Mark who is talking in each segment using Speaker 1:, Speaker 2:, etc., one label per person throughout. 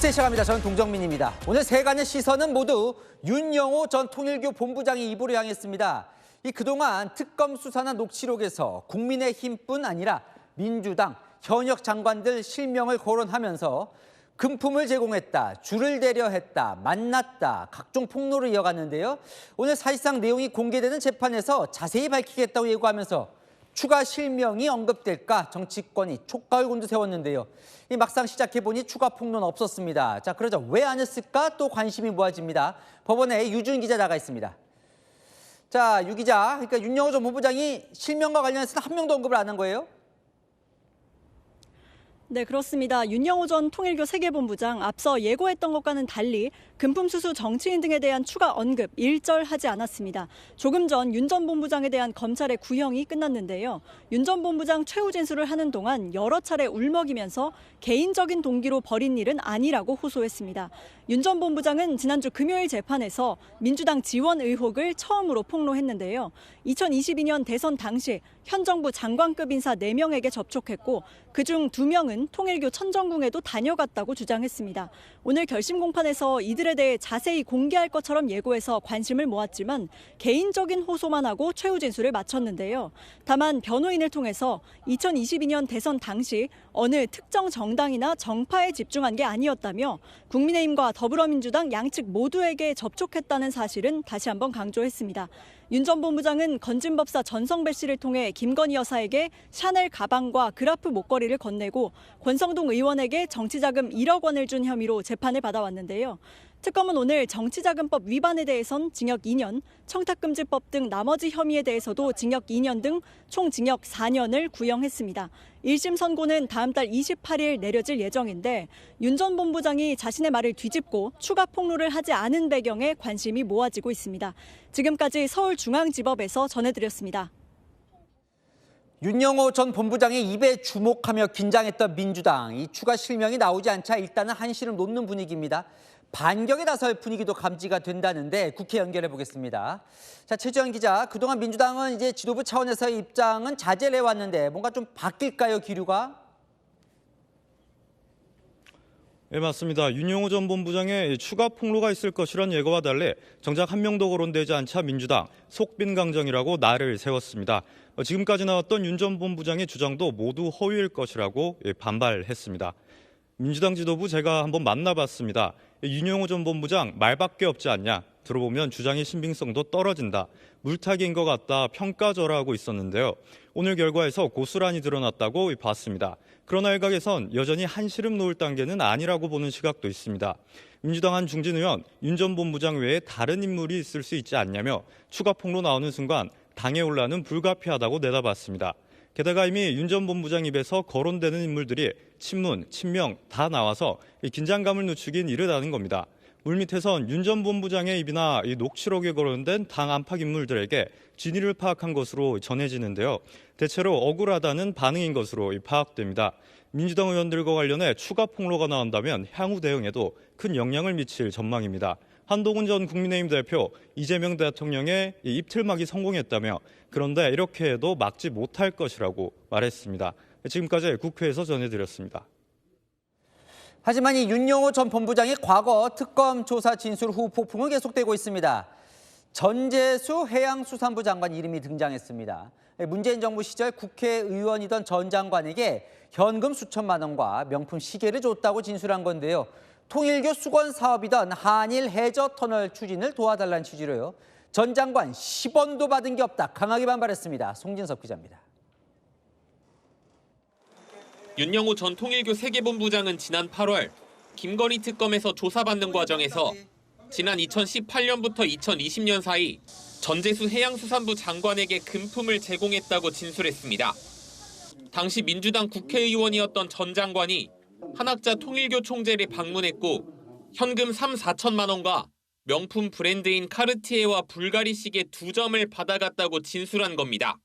Speaker 1: 뉴스 시작합니다. 저는 동정민입니다. 오늘 세간의 시선은 모두 윤영호 전 통일교 본부장의 입으로 향했습니다. 그동안 특검 수사나 녹취록에서 국민의힘뿐 아니라 민주당 현역 장관들 실명을 거론하면서 금품을 제공했다, 줄을 대려 했다, 만났다, 각종 폭로를 이어갔는데요. 오늘 사실상 내용이 공개되는 재판에서 자세히 밝히겠다고 예고하면서 추가 실명이 언급될까 정치권이 촉각을 곤두세웠는데요. 막상 시작해보니 추가 폭로는 없었습니다. 자, 그러자 왜 안 했을까 또 관심이 모아집니다. 법원에 유준 기자 나가 있습니다. 자, 유 기자, 그러니까 윤영호 전 본부장이 실명과 관련해서는 한 명도 언급을 안 한 거예요?
Speaker 2: 네, 그렇습니다. 윤영호 전 통일교 세계본부장 앞서 예고했던 것과는 달리 금품 수수 정치인 등에 대한 추가 언급 일절하지 않았습니다. 조금 전 윤 전 본부장에 대한 검찰의 구형이 끝났는데요. 윤 전 본부장 최후 진술을 하는 동안 여러 차례 울먹이면서 개인적인 동기로 벌인 일은 아니라고 호소했습니다. 윤 전 본부장은 지난주 금요일 재판에서 민주당 지원 의혹을 처음으로 폭로했는데요. 2022년 대선 당시 현 정부 장관급 인사 4명에게 접촉했고 그중 2명은 통일교 천정궁에도 다녀갔다고 주장했습니다. 오늘 결심 공판에서 이들에 대해 자세히 공개할 것처럼 예고해서 관심을 모았지만 개인적인 호소만 하고 최후 진술을 마쳤는데요. 다만 변호인을 통해서 2022년 대선 당시 어느 특정 정당이나 정파에 집중한 게 아니었다며 국민의힘과 더불어민주당 양측 모두에게 접촉했다는 사실은 다시 한번 강조했습니다. 윤 전 본부장은 건진법사 전성배 씨를 통해 김건희 여사에게 샤넬 가방과 그라프 목걸이를 건네고 권성동 의원에게 정치자금 1억 원을 준 혐의로 재판을 받아왔는데요. 특검은 오늘 정치자금법 위반에 대해선 징역 2년, 청탁금지법 등 나머지 혐의에 대해서도 징역 2년 등 총 징역 4년을 구형했습니다. 1심 선고는 다음 달 28일 내려질 예정인데 윤 전 본부장이 자신의 말을 뒤집고 추가 폭로를 하지 않은 배경에 관심이 모아지고 있습니다. 지금까지 서울중앙지법에서 전해드렸습니다.
Speaker 1: 윤영호 전 본부장의 입에 주목하며 긴장했던 민주당. 이 추가 실명이 나오지 않자 일단은 한시름 놓는 분위기입니다. 반격에 나설 분위기도 감지가 된다는데 국회 연결해 보겠습니다. 자, 최지영 기자, 그동안 민주당은 이제 지도부 차원에서의 입장은 자제를 해왔는데 뭔가 좀 바뀔까요, 기류가?
Speaker 3: 네, 맞습니다. 윤영호 전 본부장의 추가 폭로가 있을 것이란 예고와 달리 정작 한 명도 거론되지 않자 민주당 속빈강정이라고 날을 세웠습니다. 지금까지 나왔던 윤 전 본부장의 주장도 모두 허위일 것이라고 반발했습니다. 민주당 지도부 제가 한번 만나봤습니다. 윤영호 전 본부장 말밖에 없지 않냐. 들어보면 주장의 신빙성도 떨어진다. 물타기인 것 같다. 평가절하하고 있었는데요. 오늘 결과에서 고스란히 드러났다고 봤습니다. 그러나 일각에선 여전히 한시름 놓을 단계는 아니라고 보는 시각도 있습니다. 민주당 한 중진 의원, 윤 전 본부장 외에 다른 인물이 있을 수 있지 않냐며 추가 폭로 나오는 순간 당의 혼란은 불가피하다고 내다봤습니다. 게다가 이미 윤 전 본부장 입에서 거론되는 인물들이 친문, 친명 다 나와서 긴장감을 늦추긴 이르다는 겁니다. 물밑에선 윤 전 본부장의 입이나 이 녹취록에 거론된 당 안팎 인물들에게 진위를 파악한 것으로 전해지는데요. 대체로 억울하다는 반응인 것으로 파악됩니다. 민주당 의원들과 관련해 추가 폭로가 나온다면 향후 대응에도 큰 영향을 미칠 전망입니다. 한동훈 전 국민의힘 대표, 이재명 대통령의 입틀막이 성공했다며 그런데 이렇게 해도 막지 못할 것이라고 말했습니다. 지금까지 국회에서 전해드렸습니다.
Speaker 1: 하지만 이 윤영호 전 본부장의 과거 특검 조사 진술 후 폭풍은 계속되고 있습니다. 전재수 해양수산부 장관 이름이 등장했습니다. 문재인 정부 시절 국회의원이던 전 장관에게 현금 수천만 원과 명품 시계를 줬다고 진술한 건데요. 통일교 수건 사업이던 한일 해저 터널 추진을 도와달라는 취지로요. 전 장관 10원도 받은 게 없다. 강하게 반발했습니다. 송진섭 기자입니다.
Speaker 4: 윤영호 전 통일교 세계본부장은 지난 8월 김건희 특검에서 조사받는 과정에서 지난 2018년부터 2020년 사이 전재수 해양수산부 장관에게 금품을 제공했다고 진술했습니다. 당시 민주당 국회의원이었던 전 장관이 한학자 통일교 총재를 방문했고 현금 3,4천만 원과 명품 브랜드인 카르티에와 불가리 시계 2점을 받아갔다고 진술한 겁니다.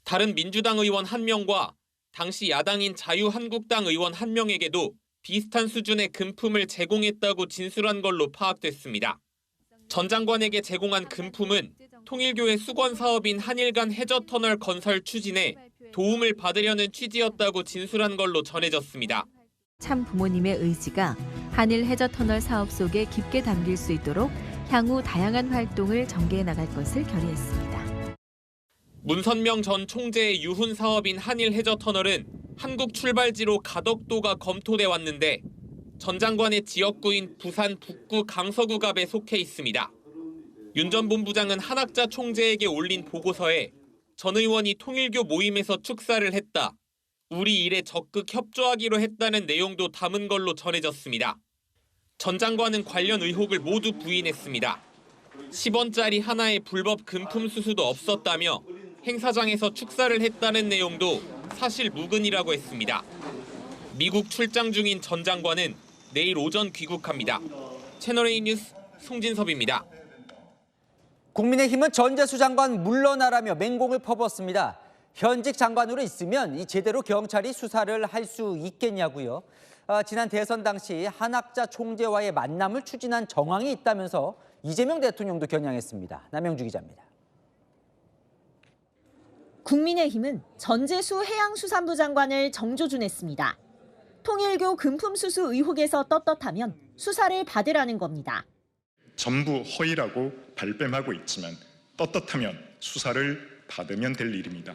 Speaker 4: 다른 민주당 의원 1명과 당시 야당인 자유한국당 의원 1명에게도 비슷한 수준의 금품을 제공했다고 진술한 걸로 파악됐습니다. 전 장관에게 제공한 금품은 통일교의 수건 사업인 한일간 해저터널 건설 추진에 도움을 받으려는 취지였다고 진술한 걸로 전해졌습니다.
Speaker 5: 참 부모님의 의지가 한일 해저터널 사업 속에 깊게 담길 수 있도록 향후 다양한 활동을 전개해 나갈 것을 결의했습니다.
Speaker 4: 문선명 전 총재의 유훈 사업인 한일 해저터널은 한국 출발지로 가덕도가 검토돼 왔는데 전 장관의 지역구인 부산 북구 강서구갑에 속해 있습니다. 윤 전 본부장은 한학자 총재에게 올린 보고서에 전 의원이 통일교 모임에서 축사를 했다. 우리 일에 적극 협조하기로 했다는 내용도 담은 걸로 전해졌습니다. 전 장관은 관련 의혹을 모두 부인했습니다. 10원짜리 하나의 불법 금품 수수도 없었다며 행사장에서 축사를 했다는 내용도 사실 무근이라고 했습니다. 미국 출장 중인 전 장관은 내일 오전 귀국합니다. 채널A 뉴스 송진섭입니다.
Speaker 1: 국민의힘은 전재수 장관 물러나라며 맹공을 퍼부었습니다. 현직 장관으로 있으면 제대로 경찰이 수사를 할 수 있겠냐고요. 지난 대선 당시 한학자 총재와의 만남을 추진한 정황이 있다면서 이재명 대통령도 겨냥했습니다. 남영주 기자입니다.
Speaker 6: 국민의힘은 전재수 해양수산부 장관을 정조준했습니다. 통일교 금품 수수 의혹에서 떳떳하면 수사를 받으라는 겁니다.
Speaker 7: 전부 허위라고 발뺌하고 있지만 떳떳하면 수사를 받으면 될 일입니다.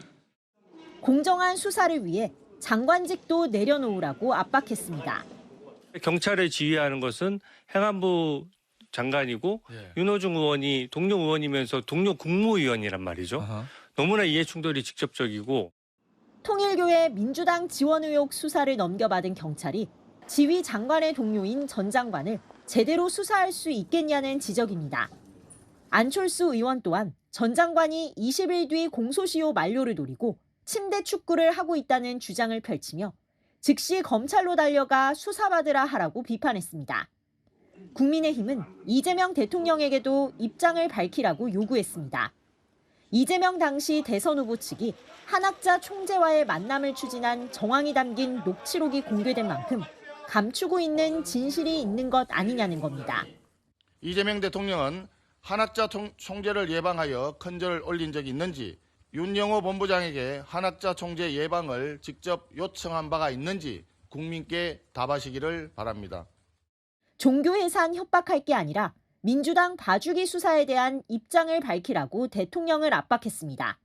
Speaker 6: 공정한 수사를 위해 장관직도 내려놓으라고 압박했습니다.
Speaker 8: 경찰을 지휘하는 것은 행안부 장관이고 윤호중 의원이 동료 의원이면서 동료 국무위원이란 말이죠. 너무나 이해 충돌이 직접적이고.
Speaker 6: 통일교의 민주당 지원 의혹 수사를 넘겨받은 경찰이 지휘 장관의 동료인 전 장관을 제대로 수사할 수 있겠냐는 지적입니다. 안철수 의원 또한 전 장관이 20일 뒤 공소시효 만료를 노리고 침대 축구를 하고 있다는 주장을 펼치며 즉시 검찰로 달려가 수사받으라 하라고 비판했습니다. 국민의힘은 이재명 대통령에게도 입장을 밝히라고 요구했습니다. 이재명 당시 대선 후보 측이 한학자 총재와의 만남을 추진한 정황이 담긴 녹취록이 공개된 만큼 감추고 있는 진실이 있는 것 아니냐는 겁니다.
Speaker 9: 이재명 대통령은 한학자 총재를 예방하여 큰절을 올린 적이 있는지, 윤영호 본부장에게 한학자 총재 예방을 직접 요청한 바가 있는지 국민께 답하시기를 바랍니다.
Speaker 6: 종교해산 협박할 게 아니라 민주당 봐주기 수사에 대한 입장을 밝히라고 대통령을 압박했습니다.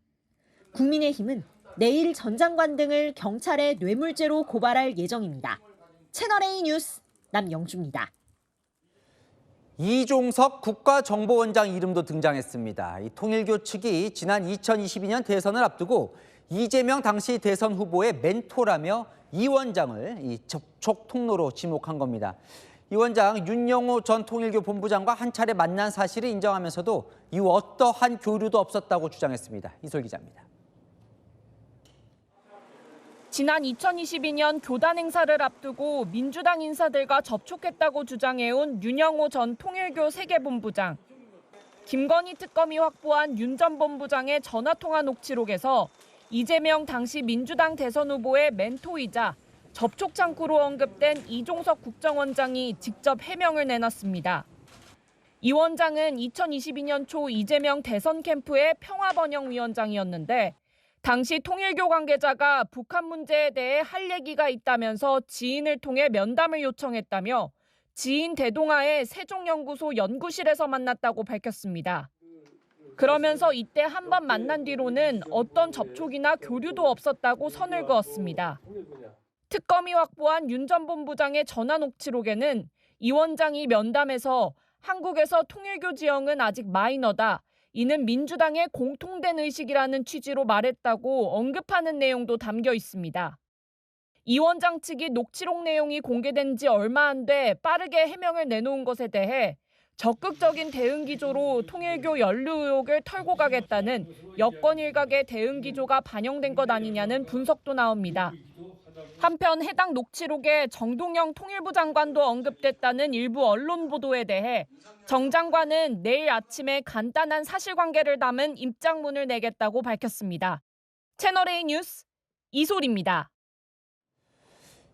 Speaker 6: 국민의힘은 내일 전 장관 등을 경찰에 뇌물죄로 고발할 예정입니다. 채널A 뉴스 남영주입니다.
Speaker 1: 이종석 국가정보원장 이름도 등장했습니다. 이 통일교 측이 지난 2022년 대선을 앞두고 이재명 당시 대선 후보의 멘토라며 이 원장을 접촉 통로로 지목한 겁니다. 이 원장 윤영호 전 통일교 본부장과 한 차례 만난 사실을 인정하면서도 이후 어떠한 교류도 없었다고 주장했습니다. 이솔 기자입니다.
Speaker 10: 지난 2022년 교단 행사를 앞두고 민주당 인사들과 접촉했다고 주장해온 윤영호 전 통일교 세계본부장. 김건희 특검이 확보한 윤 전 본부장의 전화통화 녹취록에서 이재명 당시 민주당 대선 후보의 멘토이자 접촉 창구로 언급된 이종석 국정원장이 직접 해명을 내놨습니다. 이 원장은 2022년 초 이재명 대선 캠프의 평화번영위원장이었는데 당시 통일교 관계자가 북한 문제에 대해 할 얘기가 있다면서 지인을 통해 면담을 요청했다며 지인 대동하에 세종연구소 연구실에서 만났다고 밝혔습니다. 그러면서 이때 한 번 만난 뒤로는 어떤 접촉이나 교류도 없었다고 선을 그었습니다. 특검이 확보한 윤 전 본부장의 전화 녹취록에는 이 원장이 면담에서 한국에서 통일교 지형은 아직 마이너다. 이는 민주당의 공통된 의식이라는 취지로 말했다고 언급하는 내용도 담겨 있습니다. 이 원장 측이 녹취록 내용이 공개된 지 얼마 안 돼 빠르게 해명을 내놓은 것에 대해 적극적인 대응 기조로 통일교 연루 의혹을 털고 가겠다는 여권 일각의 대응 기조가 반영된 것 아니냐는 분석도 나옵니다. 한편 해당 녹취록에 정동영 통일부 장관도 언급됐다는 일부 언론 보도에 대해 정 장관은 내일 아침에 간단한 사실관계를 담은 입장문을 내겠다고 밝혔습니다. 채널A 뉴스 이솔입니다.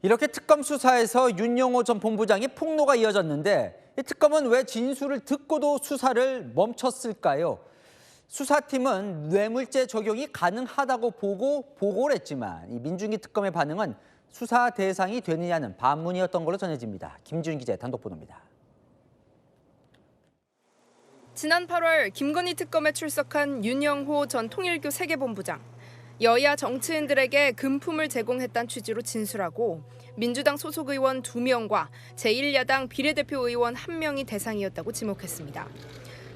Speaker 1: 이렇게 특검 수사에서 윤영호 전 본부장이 폭로가 이어졌는데 이 특검은 왜 진술을 듣고도 수사를 멈췄을까요? 수사팀은 뇌물죄 적용이 가능하다고 보고 보고를 했지만 이 민중기 특검의 반응은 수사 대상이 되느냐는 반문이었던 걸로 전해집니다. 김지윤 기자의 단독 보도입니다.
Speaker 11: 지난 8월 김건희 특검에 출석한 윤영호 전 통일교 세계본부장. 여야 정치인들에게 금품을 제공했다는 취지로 진술하고 민주당 소속 의원 2명과 제1야당 비례대표 의원 1명이 대상이었다고 지목했습니다.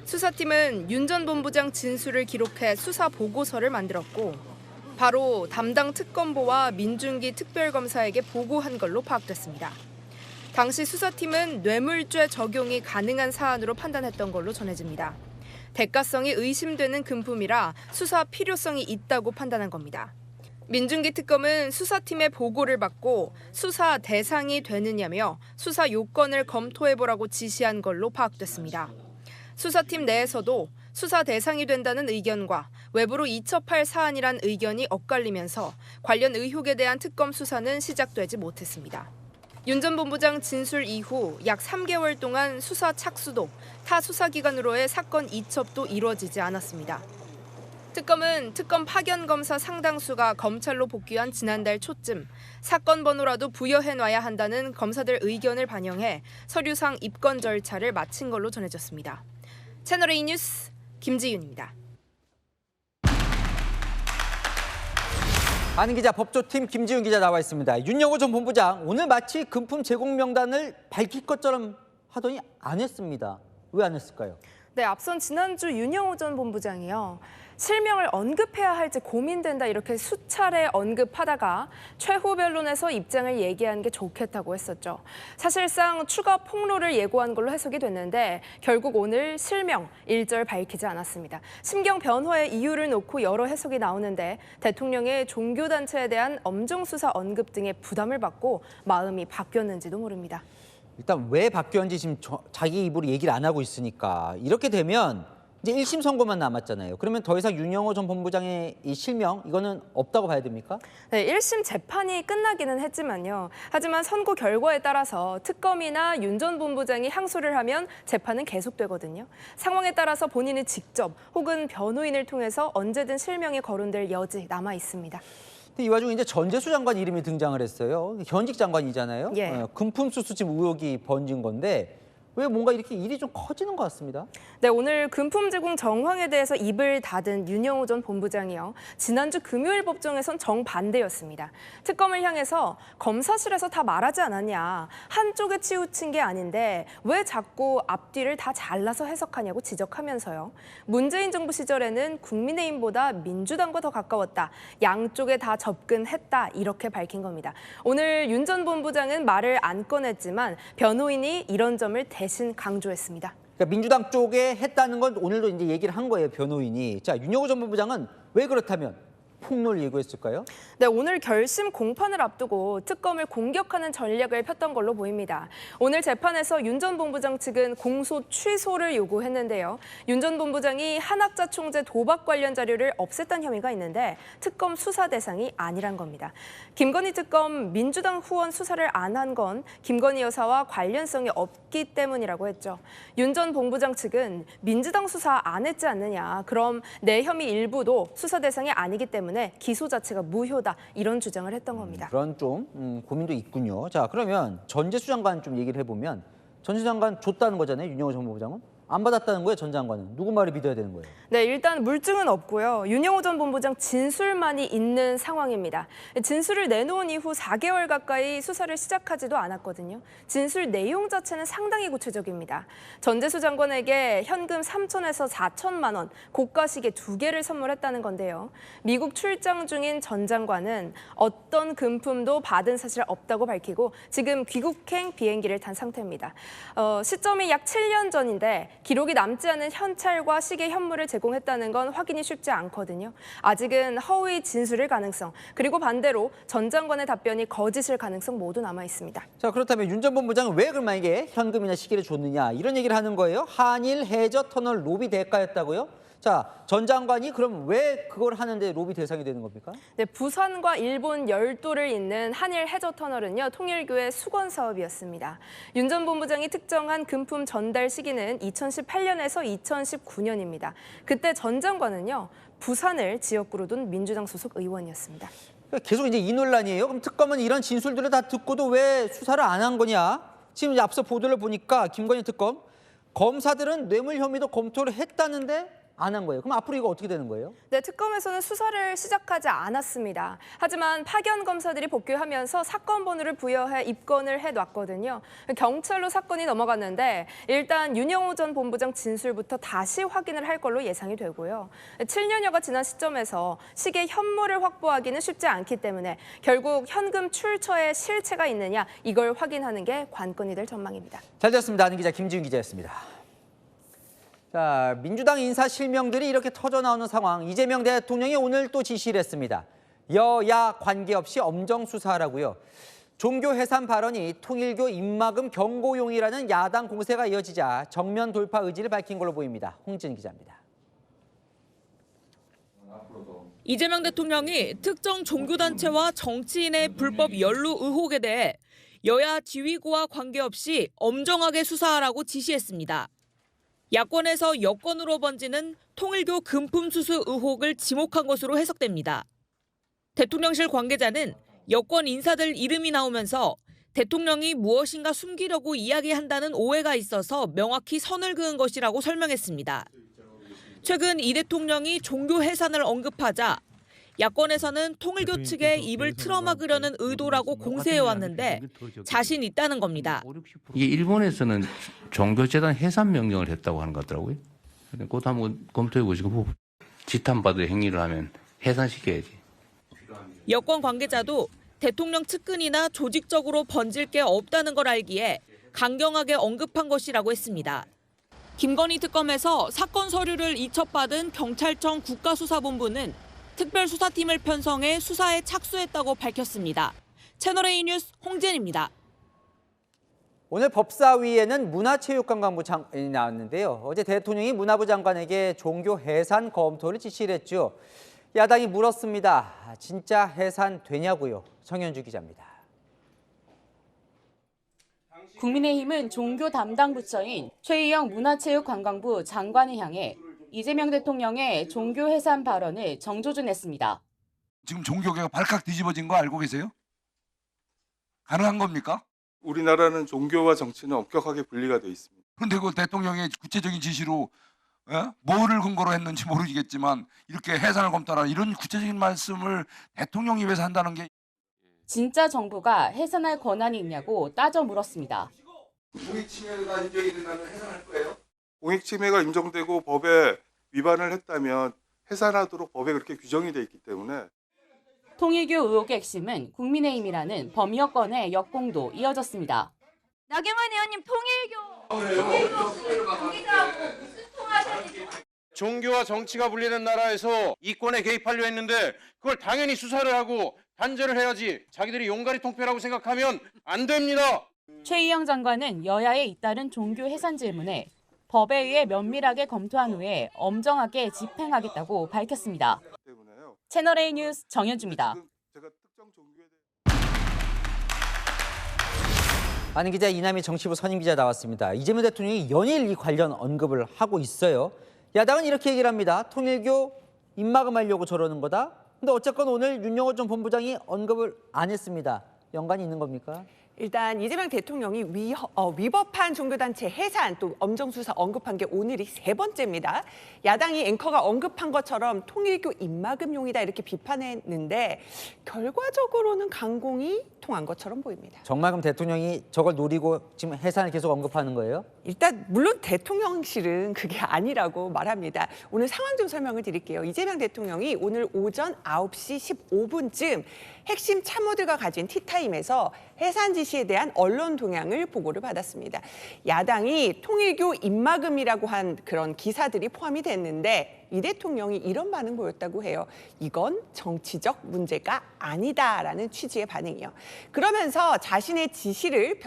Speaker 11: 수사팀은 윤 전 본부장 진술을 기록해 수사 보고서를 만들었고 바로 담당 특검보와 민중기 특별검사에게 보고한 걸로 파악됐습니다. 당시 수사팀은 뇌물죄 적용이 가능한 사안으로 판단했던 걸로 전해집니다. 대가성이 의심되는 금품이라 수사 필요성이 있다고 판단한 겁니다. 민중기 특검은 수사팀의 보고를 받고 수사 대상이 되느냐며 수사 요건을 검토해보라고 지시한 걸로 파악됐습니다. 수사팀 내에서도 수사 대상이 된다는 의견과 외부로 이첩할 사안이란 의견이 엇갈리면서 관련 의혹에 대한 특검 수사는 시작되지 못했습니다. 윤 전 본부장 진술 이후 약 3개월 동안 수사 착수도 타 수사기관으로의 사건 이첩도 이루어지지 않았습니다. 특검은 특검 파견 검사 상당수가 검찰로 복귀한 지난달 초쯤 사건 번호라도 부여해놔야 한다는 검사들 의견을 반영해 서류상 입건 절차를 마친 걸로 전해졌습니다. 채널A 뉴스 김지윤입니다.
Speaker 1: 아는 기자 법조팀 김지윤 기자 나와 있습니다. 윤영호 전 본부장 오늘 마치 금품 제공 명단을 밝힐 것처럼 하더니 안 했습니다. 왜 안 했을까요?
Speaker 11: 네, 앞선 지난주 윤영호 전 본부장이요. 실명을 언급해야 할지 고민된다 이렇게 수차례 언급하다가 최후 변론에서 입장을 얘기한 게 좋겠다고 했었죠. 사실상 추가 폭로를 예고한 걸로 해석이 됐는데 결국 오늘 실명, 일절 밝히지 않았습니다. 심경 변호의 이유를 놓고 여러 해석이 나오는데 대통령의 종교단체에 대한 엄정 수사 언급 등의 부담을 받고 마음이 바뀌었는지도 모릅니다.
Speaker 1: 일단 왜 바뀌었는지 지금 자기 입으로 얘기를 안 하고 있으니까 이렇게 되면 이제 1심 선고만 남았잖아요. 그러면 더 이상 윤영호 전 본부장의 이 실명 이거는 없다고 봐야 됩니까?
Speaker 11: 네, 1심 재판이 끝나기는 했지만요. 하지만 선고 결과에 따라서 특검이나 윤 전 본부장이 항소를 하면 재판은 계속되거든요. 상황에 따라서 본인이 직접 혹은 변호인을 통해서 언제든 실명이 거론될 여지 남아 있습니다.
Speaker 1: 근데 이 와중에 이제 전재수 장관 이름이 등장을 했어요. 현직 장관이잖아요.
Speaker 11: 예.
Speaker 1: 금품 수수 지금 의혹이 번진 건데 왜 뭔가 이렇게 일이 좀 커지는 것 같습니다.
Speaker 11: 네, 오늘 금품 제공 정황에 대해서 입을 닫은 윤영호 전 본부장이요. 지난주 금요일 법정에선 정반대였습니다. 특검을 향해서 검사실에서 다 말하지 않았냐. 한쪽에 치우친 게 아닌데 왜 자꾸 앞뒤를 다 잘라서 해석하냐고 지적하면서요. 문재인 정부 시절에는 국민의힘보다 민주당과 더 가까웠다. 양쪽에 다 접근했다. 이렇게 밝힌 겁니다. 오늘 윤 전 본부장은 말을 안 꺼냈지만 변호인이 이런 점을 대신 강조했습니다.
Speaker 1: 그러니까 민주당 쪽에 했다는 건 오늘도 이제 얘기를 한 거예요, 변호인이. 자, 윤영호 전 본부장은 왜 그렇다면 폭로를 예고했을까요?
Speaker 11: 네, 오늘 결심 공판을 앞두고 특검을 공격하는 전략을 폈던 걸로 보입니다. 오늘 재판에서 윤 전 본부장 측은 공소 취소를 요구했는데요. 윤 전 본부장이 한학자 총재 도박 관련 자료를 없앴다는 혐의가 있는데 특검 수사 대상이 아니란 겁니다. 김건희 특검 민주당 후원 수사를 안 한 건 김건희 여사와 관련성이 없기 때문이라고 했죠. 윤 전 본부장 측은 민주당 수사 안 했지 않느냐. 그럼 내 혐의 일부도 수사 대상이 아니기 때문에 기소 자체가 무효다 이런 주장을 했던 겁니다.
Speaker 1: 그런 좀 고민도 있군요. 자, 그러면 전재수 장관 좀 얘기를 해보면 전재수 장관 줬다는 거잖아요, 윤영호 전 본부장은. 안 받았다는 거예요, 전 장관은. 누구 말을 믿어야 되는 거예요?
Speaker 11: 네, 일단 물증은 없고요. 윤영호 전 본부장 진술만이 있는 상황입니다. 진술을 내놓은 이후 4개월 가까이 수사를 시작하지도 않았거든요. 진술 내용 자체는 상당히 구체적입니다. 전재수 장관에게 현금 3천에서 4천만 원, 고가 시계 2개를 선물했다는 건데요. 미국 출장 중인 전 장관은 어떤 금품도 받은 사실 없다고 밝히고 지금 귀국행 비행기를 탄 상태입니다. 시점이 약 7년 전인데 기록이 남지 않은 현찰과 시계 현물을 제공했다는 건 확인이 쉽지 않거든요. 아직은 허위 진술일 가능성, 그리고 반대로 전 장관의 답변이 거짓일 가능성 모두 남아 있습니다.
Speaker 1: 자, 그렇다면 윤 전 본부장은 왜 그럼 만약에 현금이나 시계를 줬느냐 이런 얘기를 하는 거예요? 한일 해저 터널 로비 대가였다고요? 자, 전 장관이 그럼 왜 그걸 하는데 로비 대상이 되는 겁니까?
Speaker 11: 네, 부산과 일본 열도를 잇는 한일 해저 터널은요, 통일교의 수건 사업이었습니다. 윤 전 본부장이 특정한 금품 전달 시기는 2018년에서 2019년입니다. 그때 전 장관은요, 부산을 지역구로 둔 민주당 소속 의원이었습니다.
Speaker 1: 계속 이제 이 논란이에요. 그럼 특검은 이런 진술들을 다 듣고도 왜 수사를 안 한 거냐? 지금 이제 앞서 보도를 보니까 김건희 특검 검사들은 뇌물 혐의도 검토를 했다는데 안 한 거예요. 그럼 앞으로 이거 어떻게 되는 거예요?
Speaker 11: 네, 특검에서는 수사를 시작하지 않았습니다. 하지만 파견 검사들이 복귀하면서 사건 번호를 부여해 입건을 해놨거든요. 경찰로 사건이 넘어갔는데 일단 윤영호 전 본부장 진술부터 다시 확인을 할 걸로 예상이 되고요. 7년여가 지난 시점에서 시계 현물을 확보하기는 쉽지 않기 때문에 결국 현금 출처에 실체가 있느냐 이걸 확인하는 게 관건이 될 전망입니다.
Speaker 1: 잘 됐습니다. 아는 기자 김지윤 기자였습니다. 자, 민주당 인사 실명들이 이렇게 터져 나오는 상황. 이재명 대통령이 오늘 또 지시를 했습니다. 여야 관계없이 엄정 수사하라고요. 종교 해산 발언이 통일교 입막음 경고용이라는 야당 공세가 이어지자 정면 돌파 의지를 밝힌 걸로 보입니다. 홍진 기자입니다.
Speaker 12: 이재명 대통령이 특정 종교단체와 정치인의 불법 연루 의혹에 대해 여야 지휘구와 관계없이 엄정하게 수사하라고 지시했습니다. 야권에서 여권으로 번지는 통일교 금품 수수 의혹을 지목한 것으로 해석됩니다. 대통령실 관계자는 여권 인사들 이름이 나오면서 대통령이 무엇인가 숨기려고 이야기한다는 오해가 있어서 명확히 선을 그은 것이라고 설명했습니다. 최근 이 대통령이 종교 해산을 언급하자 야권에서는 통일교 측에 입을 틀어막으려는 의도라고 공세해왔는데 자신 있다는 겁니다.
Speaker 13: 이게 일본에서는 종교재단 해산 명령을 했다고 하는 것 같더라고요. 그것도 한번 검토해 보시고 지탄받을 행위를 하면 해산시켜야지.
Speaker 12: 여권 관계자도 대통령 측근이나 조직적으로 번질 게 없다는 걸 알기에 강경하게 언급한 것이라고 했습니다. 김건희 특검에서 사건 서류를 이첩받은 경찰청 국가수사본부는 특별수사팀을 편성해 수사에 착수했다고 밝혔습니다. 채널A 뉴스 홍진입니다.
Speaker 1: 오늘 법사위에는 문화체육관광부 장관이 나왔는데요. 어제 대통령이 문화부 장관에게 종교 해산 검토를 지시를 했죠. 야당이 물었습니다. 진짜 해산 되냐고요. 정현주 기자입니다.
Speaker 14: 국민의힘은 종교 담당 부처인 최희영 문화체육관광부 장관을 향해 이재명 대통령의 종교 해산 발언을 정조준했습니다.
Speaker 15: 지금 종교계가 발칵 뒤집어진 거 알고 계세요? 가능한 겁니까?
Speaker 16: 우리나라는 종교와 정치는 엄격하게 분리가 돼 있습니다.
Speaker 15: 그런데 그 대통령의 구체적인 지시로 뭐를 근거로 했는지 모르겠지만 이렇게 해산을 검토하라 이런 구체적인 말씀을 대통령 입에서 한다는 게
Speaker 14: 진짜 정부가 해산할 권한이 있냐고 따져 물었습니다.
Speaker 15: 공익 침해가 인정이 된다면 해산할 거예요?
Speaker 16: 공익 침해가 인정되고 법에 위반을 했다면 해산하도록 법에 그렇게 규정이 돼 있기 때문에
Speaker 14: 통일교 의혹의 핵심은 국민의힘이라는 범여권의 역공도 이어졌습니다.
Speaker 17: 나경원 의원님 통일교 공익하고 무슨 통하셨는지
Speaker 18: 종교와 정치가 분리된 나라에서 이권에 개입하려 했는데 그걸 당연히 수사를 하고 단죄를 해야지 자기들이 용가리 통폐라고 생각하면 안 됩니다.
Speaker 14: 최희영 장관은 여야의 잇따른 종교 해산 질문에 법에 의해 면밀하게 검토한 후에 엄정하게 집행하겠다고 밝혔습니다. 채널A 뉴스 정현주입니다.
Speaker 1: 아는 기자 이남희 정치부 선임 기자 나왔습니다. 이재명 대통령이 연일 이 관련 언급을 하고 있어요. 야당은 이렇게 얘기를 합니다. 통일교 입막음하려고 저러는 거다. 근데 어쨌건 오늘 윤영호 전 본부장이 언급을 안 했습니다. 연관이 있는 겁니까?
Speaker 19: 일단 이재명 대통령이 위법한 종교단체 해산 또 엄정수사 언급한 게 오늘이 3번째입니다. 야당이 앵커가 언급한 것처럼 통일교 입막음용이다 이렇게 비판했는데 결과적으로는 강공이 통한 것처럼 보입니다.
Speaker 1: 정말 그럼 대통령이 저걸 노리고 지금 해산을 계속 언급하는 거예요?
Speaker 19: 일단 물론 대통령실은 그게 아니라고 말합니다. 오늘 상황 좀 설명을 드릴게요. 이재명 대통령이 오늘 오전 9시 15분쯤 핵심 참모들과 가진 티타임에서 해산 지시에 대한 언론 동향을 보고를 받았습니다. 야당이 통일교 입막음이라고 한 그런 기사들이 포함이 됐는데 이 대통령이 이런 반응 보였다고 해요. 이건 정치적 문제가 아니다라는 취지의 반응이요. 그러면서 자신의 지시를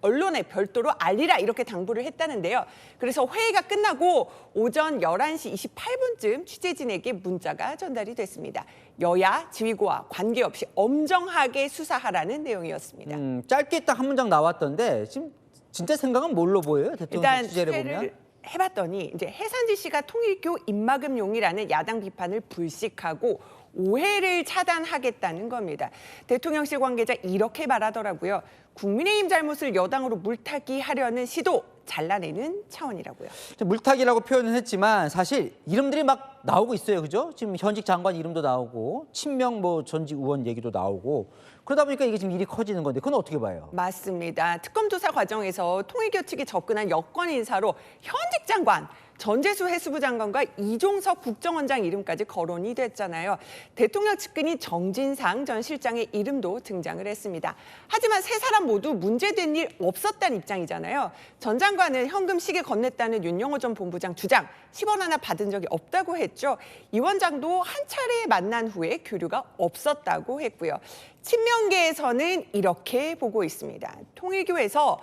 Speaker 19: 언론에 별도로 알리라 이렇게 당부를 했다는데요. 그래서 회의가 끝나고 오전 11시 28분쯤 취재진에게 문자가 전달이 됐습니다. 여야 지휘구와 관계없이 엄정하게 수사하라는 내용이었습니다.
Speaker 1: 짧게 딱 한 문장 나왔던데 지금 진짜 생각은 뭘로 보여요? 대통령 취재를 보면?
Speaker 19: 해봤더니 이제 해산 지시가 통일교 입막음용이라는 야당 비판을 불식하고 오해를 차단하겠다는 겁니다. 대통령실 관계자 이렇게 말하더라고요. 국민의힘 잘못을 여당으로 물타기 하려는 시도 잘라내는 차원이라고요.
Speaker 1: 물타기라고 표현은 했지만 사실 이름들이 막 나오고 있어요. 그죠? 지금 현직 장관 이름도 나오고 친명 뭐 전직 의원 얘기도 나오고 그러다 보니까 이게 지금 일이 커지는 건데 그건 어떻게 봐요?
Speaker 19: 맞습니다. 특검 조사 과정에서 통일교 측이 접근한 여권 인사로 현직 장관 전재수 해수부 장관과 이종석 국정원장 이름까지 거론이 됐잖아요. 대통령 측근인 정진상 전 실장의 이름도 등장을 했습니다. 하지만 세 사람 모두 문제된 일 없었다는 입장이잖아요. 전 장관은 현금 시계 건넸다는 윤영호 전 본부장 주장 10원 하나 받은 적이 없다고 했죠. 이 원장도 한 차례 만난 후에 교류가 없었다고 했고요. 친명계에서는 이렇게 보고 있습니다. 통일교에서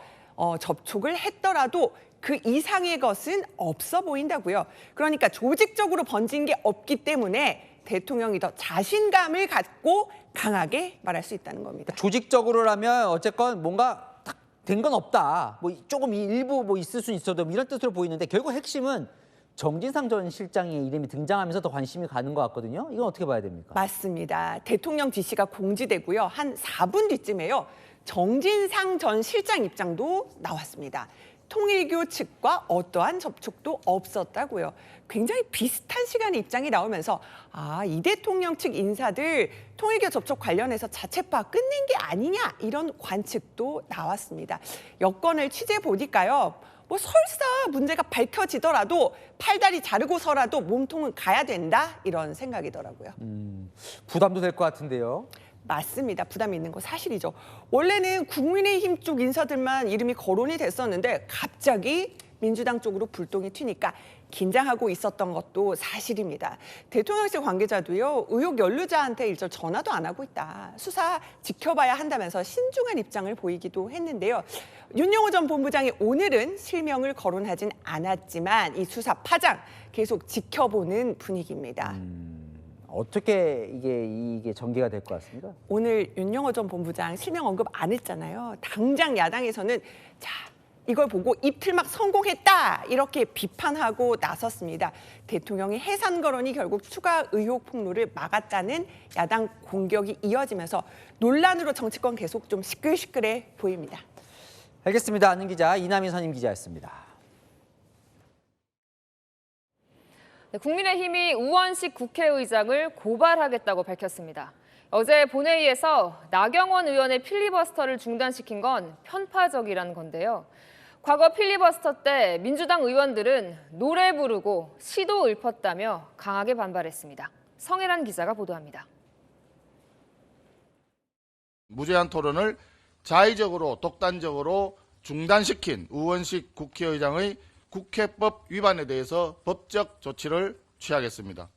Speaker 19: 접촉을 했더라도 그 이상의 것은 없어 보인다고요. 그러니까 조직적으로 번진 게 없기 때문에 대통령이 더 자신감을 갖고 강하게 말할 수 있다는 겁니다.
Speaker 1: 조직적으로라면 어쨌건 뭔가 딱 된 건 없다. 뭐 조금 일부 뭐 있을 수는 있어도 이런 뜻으로 보이는데 결국 핵심은 정진상 전 실장의 이름이 등장하면서 더 관심이 가는 것 같거든요. 이건 어떻게 봐야 됩니까?
Speaker 19: 맞습니다. 대통령 지시가 공지되고요. 한 4분 뒤쯤에요. 정진상 전 실장 입장도 나왔습니다. 통일교 측과 어떠한 접촉도 없었다고요. 굉장히 비슷한 시간에 입장이 나오면서 이 대통령 측 인사들 통일교 접촉 관련해서 자체파 끝낸 게 아니냐 이런 관측도 나왔습니다. 여권을 취재 보니까요. 뭐 설사 문제가 밝혀지더라도 팔다리 자르고서라도 몸통은 가야 된다 이런 생각이더라고요.
Speaker 1: 부담도 될 것 같은데요.
Speaker 19: 맞습니다. 부담이 있는 거 사실이죠. 원래는 국민의힘 쪽 인사들만 이름이 거론이 됐었는데 갑자기 민주당 쪽으로 불똥이 튀니까 긴장하고 있었던 것도 사실입니다. 대통령실 관계자도요. 의혹 연루자한테 일절 전화도 안 하고 있다. 수사 지켜봐야 한다면서 신중한 입장을 보이기도 했는데요. 윤영호 전 본부장이 오늘은 실명을 거론하진 않았지만 이 수사 파장 계속 지켜보는 분위기입니다.
Speaker 1: 어떻게 이게 전개가 될 것 같습니다.
Speaker 19: 오늘 윤영호 전 본부장 실명 언급 안 했잖아요. 당장 야당에서는 이걸 보고 입틀막 성공했다 이렇게 비판하고 나섰습니다. 대통령의 해산 거론이 결국 추가 의혹 폭로를 막았다는 야당 공격이 이어지면서 논란으로 정치권 계속 좀 시끌시끌해 보입니다.
Speaker 1: 알겠습니다. 아는 기자 이남희 선임 기자였습니다.
Speaker 20: 네, 국민의힘이 우원식 국회의장을 고발하겠다고 밝혔습니다. 어제 본회의에서 나경원 의원의 필리버스터를 중단시킨 건 편파적이라는 건데요. 과거 필리버스터 때 민주당 의원들은 노래 부르고 시도 읊었다며 강하게 반발했습니다. 성혜란 기자가 보도합니다.
Speaker 9: 무제한 토론을 자의적으로 독단적으로 중단시킨 우원식 국회의장의 국회법 위반에 대해서 법적 조치를 취하겠습니다.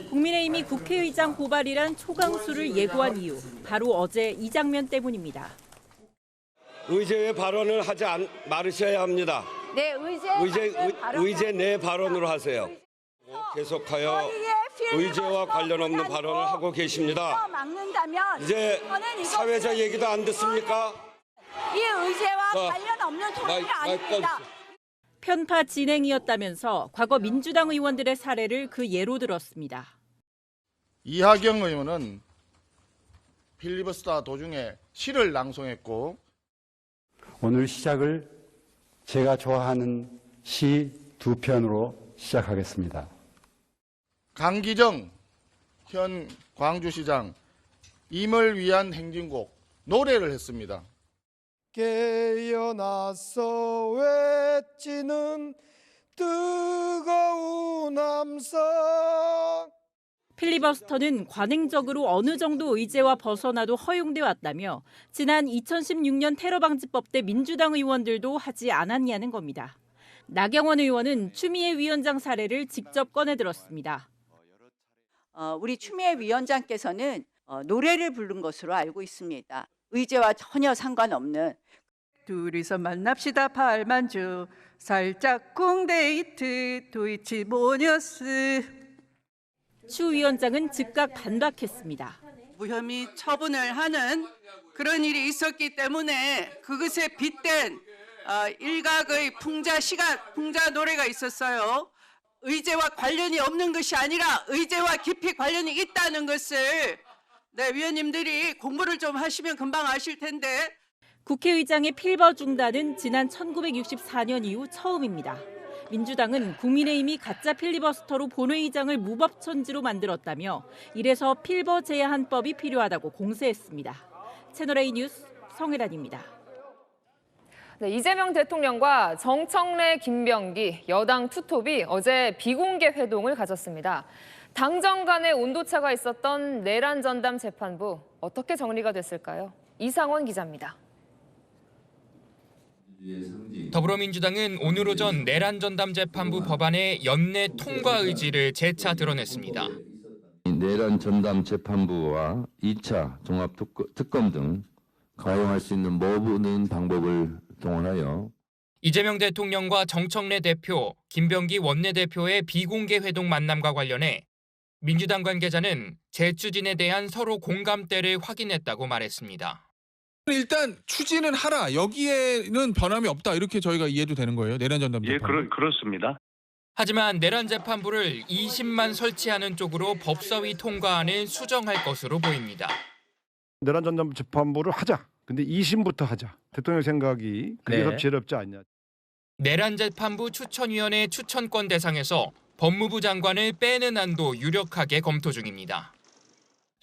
Speaker 21: 국민의힘이 국회의장 고발이란 초강수를 예고한 이유, 바로 어제 이 장면 때문입니다.
Speaker 22: 의제의 발언을 하지 말으셔야 합니다.
Speaker 23: 네,
Speaker 22: 의제 내 발언으로 하세요. 계속하여 의제와 관련 없는 발언을 하고 계십니다. 이제 사회적 얘기도 안 듣습니까?
Speaker 23: 이 의제와 관련 없는 토론이 아닙니다.
Speaker 21: 편파 진행이었다면서 과거 민주당 의원들의 사례를 그 예로 들었습니다.
Speaker 9: 이하경 의원은 필리버스터 도중에 시를 낭송했고
Speaker 24: 오늘 시작을 제가 좋아하는 시 두 편으로 시작하겠습니다.
Speaker 9: 강기정 현 광주시장 임을 위한 행진곡 노래를 했습니다.
Speaker 25: 깨어나서 외치는 뜨거운 함성.
Speaker 21: 필리버스터는 관행적으로 어느 정도 의제와 벗어나도 허용돼 왔다며 지난 2016년 테러방지법 때 민주당 의원들도 하지 않았냐는 겁니다. 나경원 의원은 추미애 위원장 사례를 직접 꺼내 들었습니다.
Speaker 26: 우리 추미애 위원장께서는 노래를 부른 것으로 알고 있습니다. 의제와 전혀 상관없는.
Speaker 27: 둘이서 만납시다 팔만주 살짝쿵 데이트 도이치 모녀스.
Speaker 21: 추 위원장은 즉각 반박했습니다.
Speaker 27: 무혐의 처분을 하는 그런 일이 있었기 때문에 그것에 빗댄 일각의 풍자 노래가 있었어요. 의제와 관련이 없는 것이 아니라 의제와 깊이 관련이 있다는 것을 위원님들이 공부를 좀 하시면 금방 아실 텐데.
Speaker 21: 국회의장의 필버 중단은 지난 1964년 이후 처음입니다. 민주당은 국민의힘이 가짜 필리버스터로 본회의장을 무법천지로 만들었다며 이래서 필버 제한법이 필요하다고 공세했습니다. 채널A 뉴스 성혜란입니다.
Speaker 20: 네, 이재명 대통령과 정청래, 김병기 여당 투톱이 어제 비공개 회동을 가졌습니다. 당정 간의 온도차가 있었던 내란 전담 재판부 어떻게 정리가 됐을까요? 이상원 기자입니다.
Speaker 2: 더불어민주당은 오늘 오전 내란 전담 재판부 법안의 연내 통과 의지를 재차 드러냈습니다.
Speaker 3: 내란 전담 재판부와 2차 종합 특검 등 가용할 수 있는 모든 방법을 동원하여
Speaker 2: 이재명 대통령과 정청래 대표, 김병기 원내대표의 비공개 회동 만남과 관련해 민주당 관계자는 재추진에 대한 서로 공감대를 확인했다고 말했습니다.
Speaker 4: 일단 추진은 하라. 여기에는 변함이 없다. 이렇게 저희가 이해도 되는 거예요. 내란 전담 재판부.
Speaker 5: 예, 그렇습니다.
Speaker 2: 하지만 내란 재판부를 20만 설치하는 쪽으로 법사위 통과안을 수정할 것으로 보입니다.
Speaker 5: 내란 전담 재판부를 하자. 근데 2심부터 하자. 대통령 생각이 그게 더 지혜롭지 않냐.
Speaker 2: 내란 재판부 추천위원회 추천권 대상에서 법무부 장관을 빼는 안도 유력하게 검토 중입니다.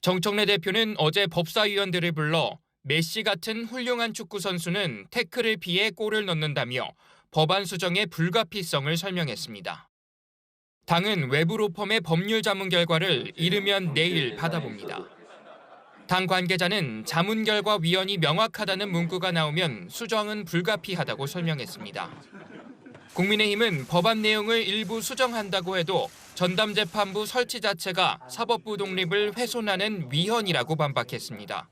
Speaker 2: 정청래 대표는 어제 법사위원들을 불러 메시 같은 훌륭한 축구 선수는 태클을 피해 골을 넣는다며 법안 수정의 불가피성을 설명했습니다. 당은 외부 로펌의 법률 자문 결과를 이르면 내일 받아봅니다. 당 관계자는 자문 결과 위헌이 명확하다는 문구가 나오면 수정은 불가피하다고 설명했습니다. 국민의힘은 법안 내용을 일부 수정한다고 해도 전담재판부 설치 자체가 사법부 독립을 훼손하는 위헌이라고 반박했습니다.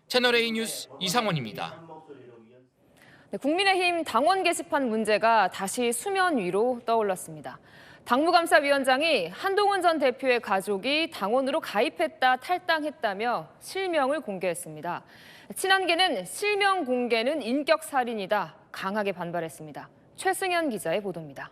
Speaker 2: 채널A 뉴스 이상원입니다.
Speaker 20: 네, 국민의힘 당원 게시판 문제가 다시 수면 위로 떠올랐습니다. 당무감사위원장이 한동훈 전 대표의 가족이 당원으로 가입했다 탈당했다며 실명을 공개했습니다. 친한계는 실명 공개는 인격살인이다 강하게 반발했습니다. 최승현 기자의 보도입니다.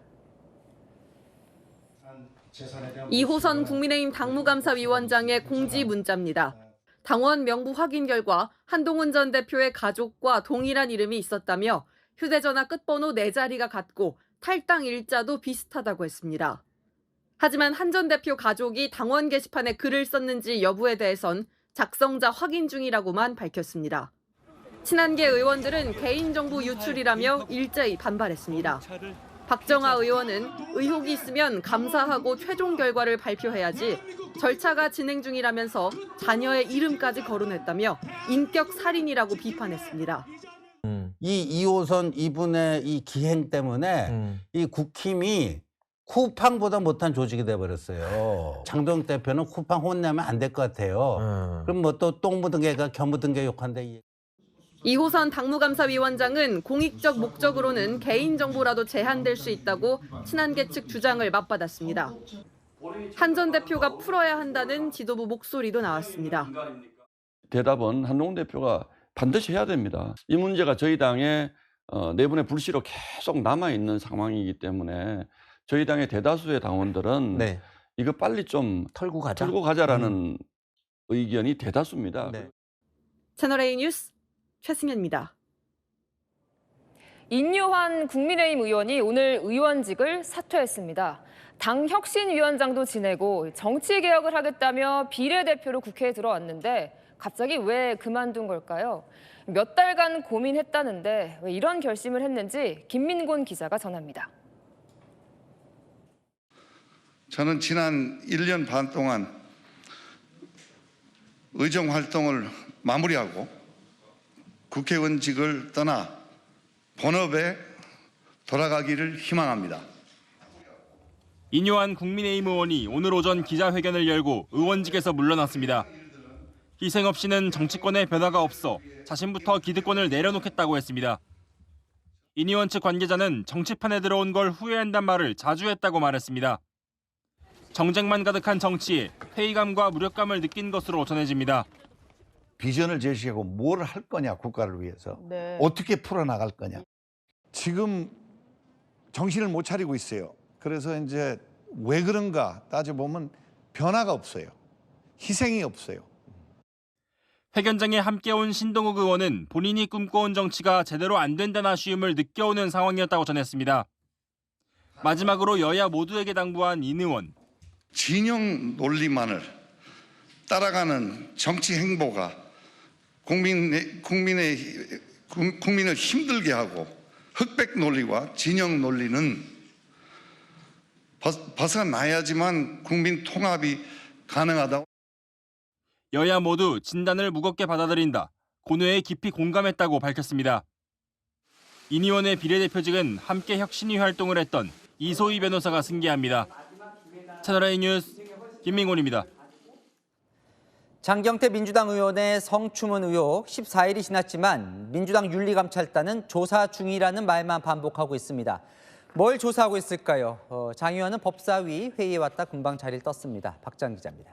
Speaker 6: 이호선 국민의힘 당무감사위원장의 공지 문자입니다. 당원 명부 확인 결과 한동훈 전 대표의 가족과 동일한 이름이 있었다며 휴대전화 끝번호 4자리가 같고 탈당 일자도 비슷하다고 했습니다. 하지만 한 전 대표 가족이 당원 게시판에 글을 썼는지 여부에 대해선 작성자 확인 중이라고만 밝혔습니다. 친한계 의원들은 개인정보 유출이라며 일제히 반발했습니다. 박정아 의원은 의혹이 있으면 감사하고 최종 결과를 발표해야지 절차가 진행 중이라면서 자녀의 이름까지 거론했다며 인격 살인이라고 비판했습니다.
Speaker 7: 이 이호선 이분의 이 기행 때문에 이 국힘이 쿠팡보다 못한 조직이 돼버렸어요. 장동혁 대표는 쿠팡 혼내면 안 될 것 같아요. 그럼 뭐 또 똥 묻은 개가 겨 묻은 개 욕한데.
Speaker 6: 이호선 당무감사위원장은 공익적 목적으로는 개인정보라도 제한될 수 있다고 친한계 측 주장을 맞받았습니다. 한 전 대표가 풀어야 한다는 지도부 목소리도 나왔습니다.
Speaker 8: 대답은 한동훈 대표가 반드시 해야 됩니다. 이 문제가 저희 당의 내분의 불씨로 계속 남아있는 상황이기 때문에 저희 당의 대다수의 당원들은 이거 빨리 좀 털고 가자라는 의견이 대다수입니다.
Speaker 6: 채널A 뉴스 최승현입니다.
Speaker 20: 인유한 국민의힘 의원이 오늘 의원직을 사퇴했습니다. 당 혁신위원장도 지내고 정치개혁을 하겠다며 비례대표로 국회에 들어왔는데 갑자기 왜 그만둔 걸까요? 몇 달간 고민했다는데 왜 이런 결심을 했는지 김민곤 기자가 전합니다.
Speaker 28: 저는 지난 1년 반 동안 의정 활동을 마무리하고 국회의원직을 떠나 본업에 돌아가기를 희망합니다.
Speaker 29: 인요한 국민의힘 의원이 오늘 오전 기자회견을 열고 의원직에서 물러났습니다. 희생 없이는 정치권에 변화가 없어 자신부터 기득권을 내려놓겠다고 했습니다. 인 의원 측 관계자는 정치판에 들어온 걸 후회한단 말을 자주 했다고 말했습니다. 정쟁만 가득한 정치에 회의감과 무력감을 느낀 것으로 전해집니다.
Speaker 30: 비전을 제시하고 뭘 할 거냐, 국가를 위해서. 어떻게 풀어나갈 거냐. 지금 정신을 못 차리고 있어요. 그래서 이제 왜 그런가 따져보면 변화가 없어요. 희생이 없어요.
Speaker 29: 회견장에 함께 온 신동욱 의원은 본인이 꿈꿔온 정치가 제대로 안 된다는 아쉬움을 느껴오는 상황이었다고 전했습니다. 마지막으로 여야 모두에게 당부한 인 의원.
Speaker 28: 진영 논리만을 따라가는 정치 행보가 국민을 힘들게 하고 흑백 논리와 진영 논리는 벗어나야지만 국민 통합이 가능하다고.
Speaker 29: 여야 모두 진단을 무겁게 받아들인다. 고뇌에 깊이 공감했다고 밝혔습니다. 인 의원의 비례대표직은 함께 혁신위 활동을 했던 이소희 변호사가 승계합니다. 채널A 뉴스 김민곤입니다.
Speaker 1: 장경태 민주당 의원의 성추문 의혹 14일이 지났지만 민주당 윤리감찰단은 조사 중이라는 말만 반복하고 있습니다. 뭘 조사하고 있을까요? 장 의원은 법사위 회의에 왔다 금방 자리를 떴습니다. 박장 기자입니다.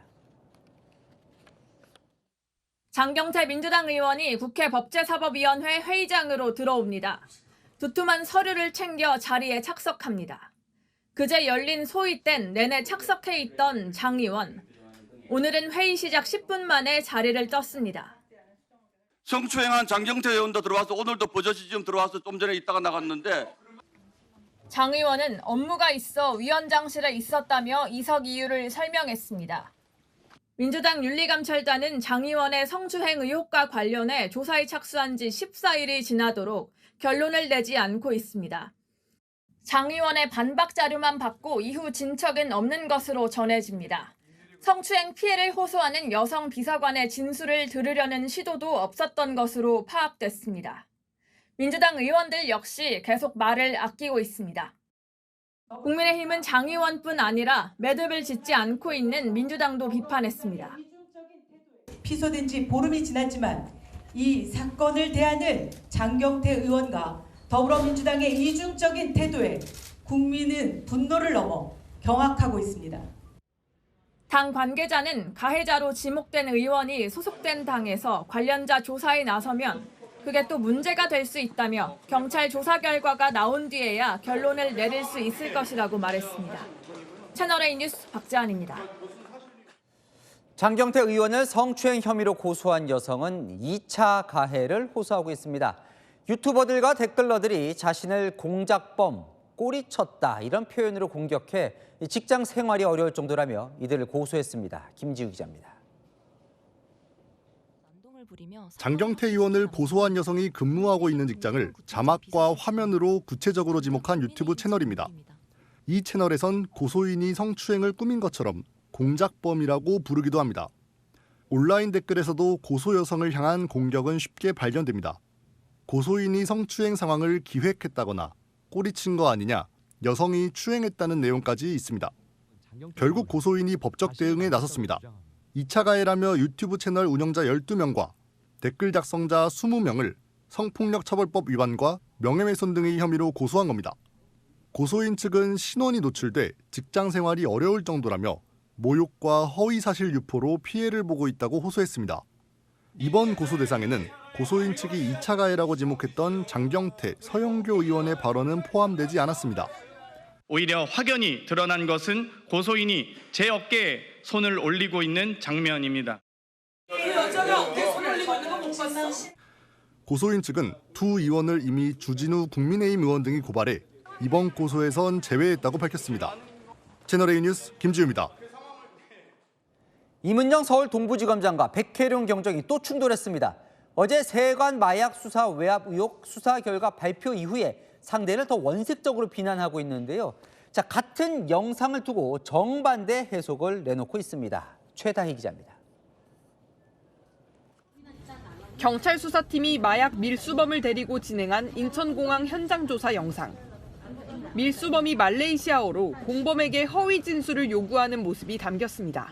Speaker 10: 장경태 민주당 의원이 국회 법제사법위원회 회의장으로 들어옵니다. 두툼한 서류를 챙겨 자리에 착석합니다. 그제 열린 소위 땐 내내 착석해 있던 장 의원. 오늘은 회의 시작 10분 만에 자리를 떴습니다.
Speaker 8: 성추행한 장경태 의원도 들어와서 오늘도 버젓이 지금 들어와서 좀 전에 있다가 나갔는데.
Speaker 10: 장 의원은 업무가 있어 위원장실에 있었다며 이석 이유를 설명했습니다. 민주당 윤리감찰단은 장 의원의 성추행 의혹과 관련해 조사에 착수한 지 14일이 지나도록 결론을 내지 않고 있습니다. 장 의원의 반박 자료만 받고 이후 진척은 없는 것으로 전해집니다. 성추행 피해를 호소하는 여성 비서관의 진술을 들으려는 시도도 없었던 것으로 파악됐습니다. 민주당 의원들 역시 계속 말을 아끼고 있습니다. 국민의힘은 장 의원뿐 아니라 매듭을 짓지 않고 있는 민주당도 비판했습니다.
Speaker 11: 피소된 지 보름이 지났지만 이 사건을 대하는 장경태 의원과 더불어민주당의 이중적인 태도에 국민은 분노를 넘어 경악하고 있습니다.
Speaker 10: 당 관계자는 가해자로 지목된 의원이 소속된 당에서 관련자 조사에 나서면 그게 또 문제가 될 수 있다며 경찰 조사 결과가 나온 뒤에야 결론을 내릴 수 있을 것이라고 말했습니다. 채널A 뉴스 박지안입니다.
Speaker 1: 장경태 의원을 성추행 혐의로 고소한 여성은 2차 가해를 호소하고 있습니다. 유튜버들과 댓글러들이 자신을 공작범, 꼬리쳤다 이런 표현으로 공격해 직장 생활이 어려울 정도라며 이들을 고소했습니다. 김지우 기자입니다.
Speaker 12: 장경태 의원을 고소한 여성이 근무하고 있는 직장을 자막과 화면으로 구체적으로 지목한 유튜브 채널입니다. 이 채널에선 고소인이 성추행을 꾸민 것처럼 공작범이라고 부르기도 합니다. 온라인 댓글에서도 고소 여성을 향한 공격은 쉽게 발견됩니다. 고소인이 성추행 상황을 기획했다거나 꼬리친 거 아니냐, 여성이 추행했다는 내용까지 있습니다. 결국 고소인이 법적 대응에 나섰습니다. 2차 가해라며 유튜브 채널 운영자 12명과 댓글 작성자 20명을 성폭력처벌법 위반과 명예훼손 등의 혐의로 고소한 겁니다. 고소인 측은 신원이 노출돼 직장 생활이 어려울 정도라며 모욕과 허위사실 유포로 피해를 보고 있다고 호소했습니다. 이번 고소 대상에는 고소인 측이 2차 가해라고 지목했던 장경태, 서영교 의원의 발언은 포함되지 않았습니다.
Speaker 13: 오히려 확연히 드러난 것은 고소인이 제 어깨에 손을 올리고 있는 장면입니다.
Speaker 12: 고소인 측은 두 의원을 이미 주진우 국민의힘 의원 등이 고발해 이번 고소에선 제외했다고 밝혔습니다. 채널A 뉴스 김지우입니다.
Speaker 1: 이문영 서울 동부지검장과 백혜룡 경정이 또 충돌했습니다. 어제 세관 마약 수사 외압 의혹 수사 결과 발표 이후에 상대를 더 원색적으로 비난하고 있는데요. 자, 같은 영상을 두고 정반대 해석을 내놓고 있습니다. 최다희 기자입니다.
Speaker 14: 경찰 수사팀이 마약 밀수범을 데리고 진행한 인천공항 현장 조사 영상. 밀수범이 말레이시아어로 공범에게 허위 진술을 요구하는 모습이 담겼습니다.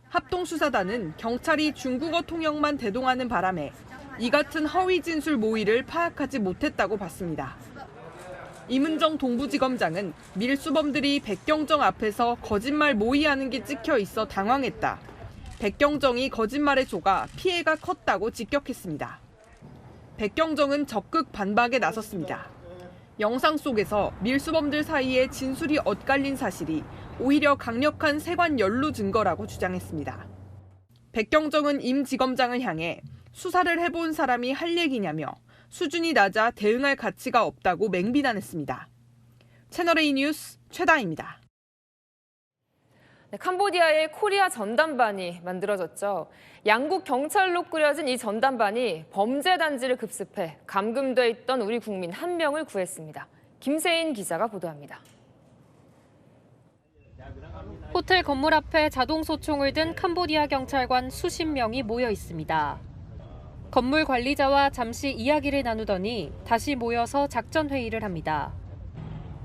Speaker 14: 합동수사단은 경찰이 중국어 통역만 대동하는 바람에 이 같은 허위 진술 모의를 파악하지 못했다고 봤습니다. 이문정 동부지검장은 밀수범들이 백경정 앞에서 거짓말 모의하는 게 찍혀 있어 당황했다. 백경정이 거짓말에 속아 피해가 컸다고 직격했습니다. 백경정은 적극 반박에 나섰습니다. 영상 속에서 밀수범들 사이에 진술이 엇갈린 사실이 오히려 강력한 세관 연루 증거라고 주장했습니다. 백경정은 임 지검장을 향해 수사를 해본 사람이 할 얘기냐며 수준이 낮아 대응할 가치가 없다고 맹비난했습니다. 채널A 뉴스 최다희입니다.
Speaker 20: 네, 캄보디아의 코리아 전담반이 만들어졌죠. 양국 경찰로 꾸려진 이 전담반이 범죄 단지를 급습해 감금돼 있던 우리 국민 1명을 구했습니다. 김세인 기자가 보도합니다.
Speaker 9: 호텔 건물 앞에 자동 소총을 든 캄보디아 경찰관 수십 명이 모여 있습니다. 건물 관리자와 잠시 이야기를 나누더니 다시 모여서 작전 회의를 합니다.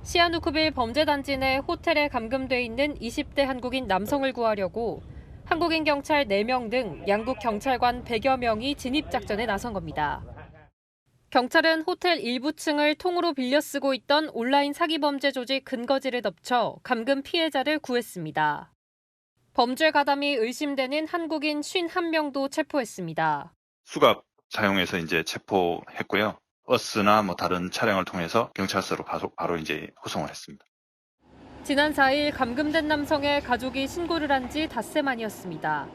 Speaker 9: 시아누크빌 범죄단지 내 호텔에 감금돼 있는 20대 한국인 남성을 구하려고 한국인 경찰 4명 등 양국 경찰관 100여 명이 진입작전에 나선 겁니다. 경찰은 호텔 일부 층을 통으로 빌려 쓰고 있던 온라인 사기범죄 조직 근거지를 덮쳐 감금 피해자를 구했습니다. 범죄 가담이 의심되는 한국인 51명도 체포했습니다.
Speaker 15: 수갑 사용해서 이제 체포했고요. 버스나 다른 차량을 통해서 경찰서로 바로 이제 호송을 했습니다.
Speaker 9: 지난 4일 감금된 남성의 가족이 신고를 한 지 닷새 만이었습니다.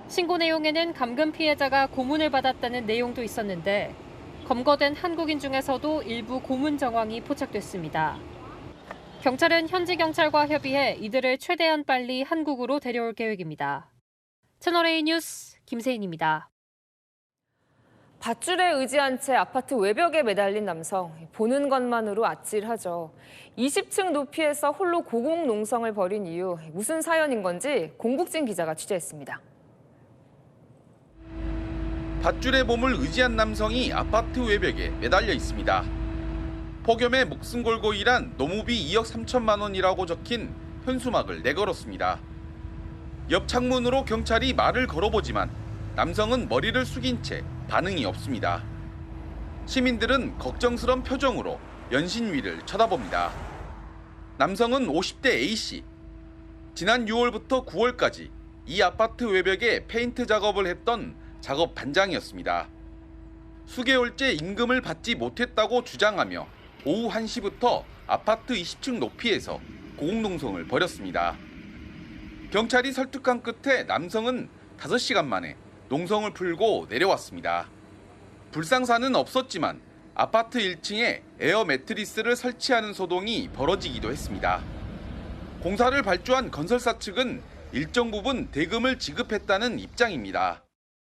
Speaker 9: 신고 내용에는 감금 피해자가 고문을 받았다는 내용도 있었는데 검거된 한국인 중에서도 일부 고문 정황이 포착됐습니다. 경찰은 현지 경찰과 협의해 이들을 최대한 빨리 한국으로 데려올 계획입니다. 채널A 뉴스 김세인입니다.
Speaker 20: 밧줄에 의지한 채 아파트 외벽에 매달린 남성. 보는 것만으로 아찔하죠. 20층 높이에서 홀로 고공농성을 벌인 이유 무슨 사연인 건지 공국진 기자가 취재했습니다.
Speaker 16: 밧줄의 몸을 의지한 남성이 아파트 외벽에 매달려 있습니다. 폭염에 목숨 걸고 일한 노무비 2억 3천만 원이라고 적힌 현수막을 내걸었습니다. 옆 창문으로 경찰이 말을 걸어보지만 남성은 머리를 숙인 채 반응이 없습니다. 시민들은 걱정스런 표정으로 연신 위를 쳐다봅니다. 남성은 50대 A씨. 지난 6월부터 9월까지 이 아파트 외벽에 페인트 작업을 했던 작업 반장이었습니다. 수개월째 임금을 받지 못했다고 주장하며 오후 1시부터 아파트 20층 높이에서 고공농성을 벌였습니다. 경찰이 설득한 끝에 남성은 5시간 만에 농성을 풀고 내려왔습니다. 불상사는 없었지만 아파트 1층에 에어 매트리스를 설치하는 소동이 벌어지기도 했습니다. 공사를 발주한 건설사 측은 일정 부분 대금을 지급했다는 입장입니다.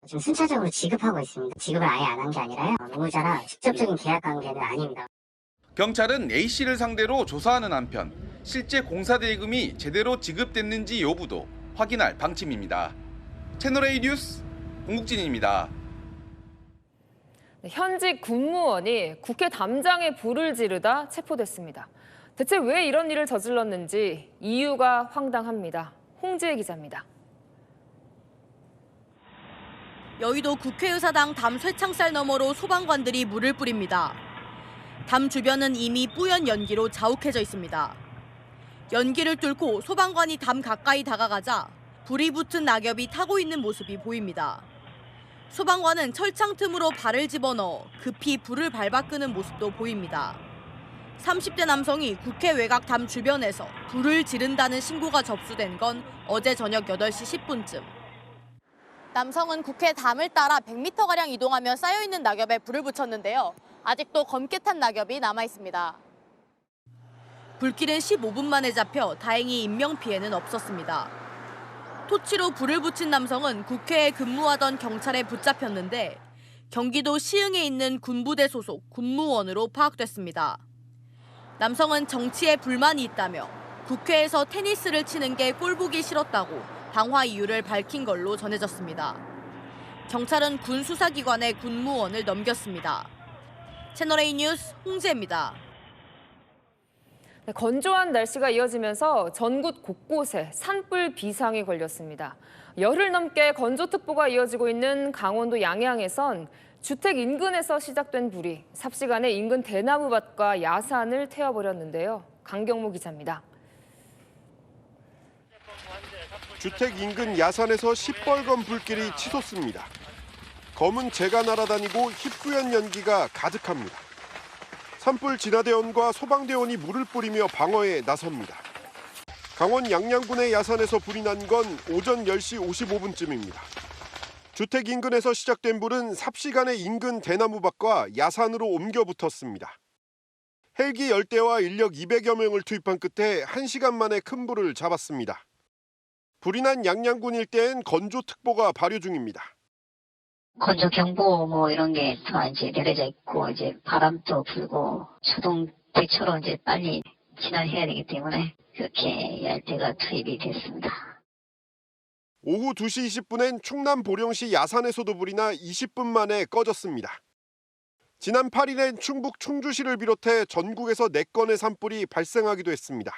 Speaker 17: 지금 순차적으로 지급하고 있습니다. 지급을 아예 안 한 게 아니라요. 노무자랑 직접적인 계약 관계는 아닙니다.
Speaker 16: 경찰은 A씨를 상대로 조사하는 한편 실제 공사 대금이 제대로 지급됐는지 여부도 확인할 방침입니다. 채널A 뉴스 공국진입니다.
Speaker 20: 현직 군무원이 국회 담장에 불을 지르다 체포됐습니다. 대체 왜 이런 일을 저질렀는지 이유가 황당합니다. 홍지혜 기자입니다.
Speaker 18: 여의도 국회의사당 담 쇠창살 너머로 소방관들이 물을 뿌립니다. 담 주변은 이미 뿌연 연기로 자욱해져 있습니다. 연기를 뚫고 소방관이 담 가까이 다가가자 불이 붙은 낙엽이 타고 있는 모습이 보입니다. 소방관은 철창 틈으로 발을 집어넣어 급히 불을 밟아 끄는 모습도 보입니다. 30대 남성이 국회 외곽 담 주변에서 불을 지른다는 신고가 접수된 건 어제 저녁 8시 10분쯤. 남성은 국회 담을 따라 100m가량 이동하며 쌓여있는 낙엽에 불을 붙였는데요. 아직도 검게 탄 낙엽이 남아있습니다. 불길은 15분 만에 잡혀 다행히 인명피해는 없었습니다. 토치로 불을 붙인 남성은 국회에 근무하던 경찰에 붙잡혔는데 경기도 시흥에 있는 군부대 소속 군무원으로 파악됐습니다. 남성은 정치에 불만이 있다며 국회에서 테니스를 치는 게 꼴보기 싫었다고 방화 이유를 밝힌 걸로 전해졌습니다. 경찰은 군 수사기관에 군무원을 넘겼습니다. 채널A 뉴스 홍지혜입니다.
Speaker 20: 건조한 날씨가 이어지면서 전국 곳곳에 산불 비상이 걸렸습니다. 열흘 넘게 건조특보가 이어지고 있는 강원도 양양에선 주택 인근에서 시작된 불이 삽시간에 인근 대나무밭과 야산을 태워버렸는데요. 강경모 기자입니다.
Speaker 3: 주택 인근 야산에서 시뻘건 불길이 치솟습니다. 검은 재가 날아다니고 희뿌연 연기가 가득합니다. 산불 진화대원과 소방대원이 물을 뿌리며 방어에 나섭니다. 강원 양양군의 야산에서 불이 난 건 오전 10시 55분쯤입니다. 주택 인근에서 시작된 불은 삽시간에 인근 대나무밭과 야산으로 옮겨 붙었습니다. 헬기 10대와 인력 200여 명을 투입한 끝에 1시간 만에 큰 불을 잡았습니다. 불이 난 양양군 일대엔 건조특보가 발효 중입니다.
Speaker 17: 건조경보 뭐 이런 게 다 이제 내려져 있고 이제 바람도 불고 초동 대처로 이제 빨리 진화해야 되기 때문에 그렇게 열대가 투입이 됐습니다.
Speaker 3: 오후 2시 20분엔 충남 보령시 야산에서도 불이 나 20분 만에 꺼졌습니다. 지난 8일엔 충북 충주시를 비롯해 전국에서 4건의 산불이 발생하기도 했습니다.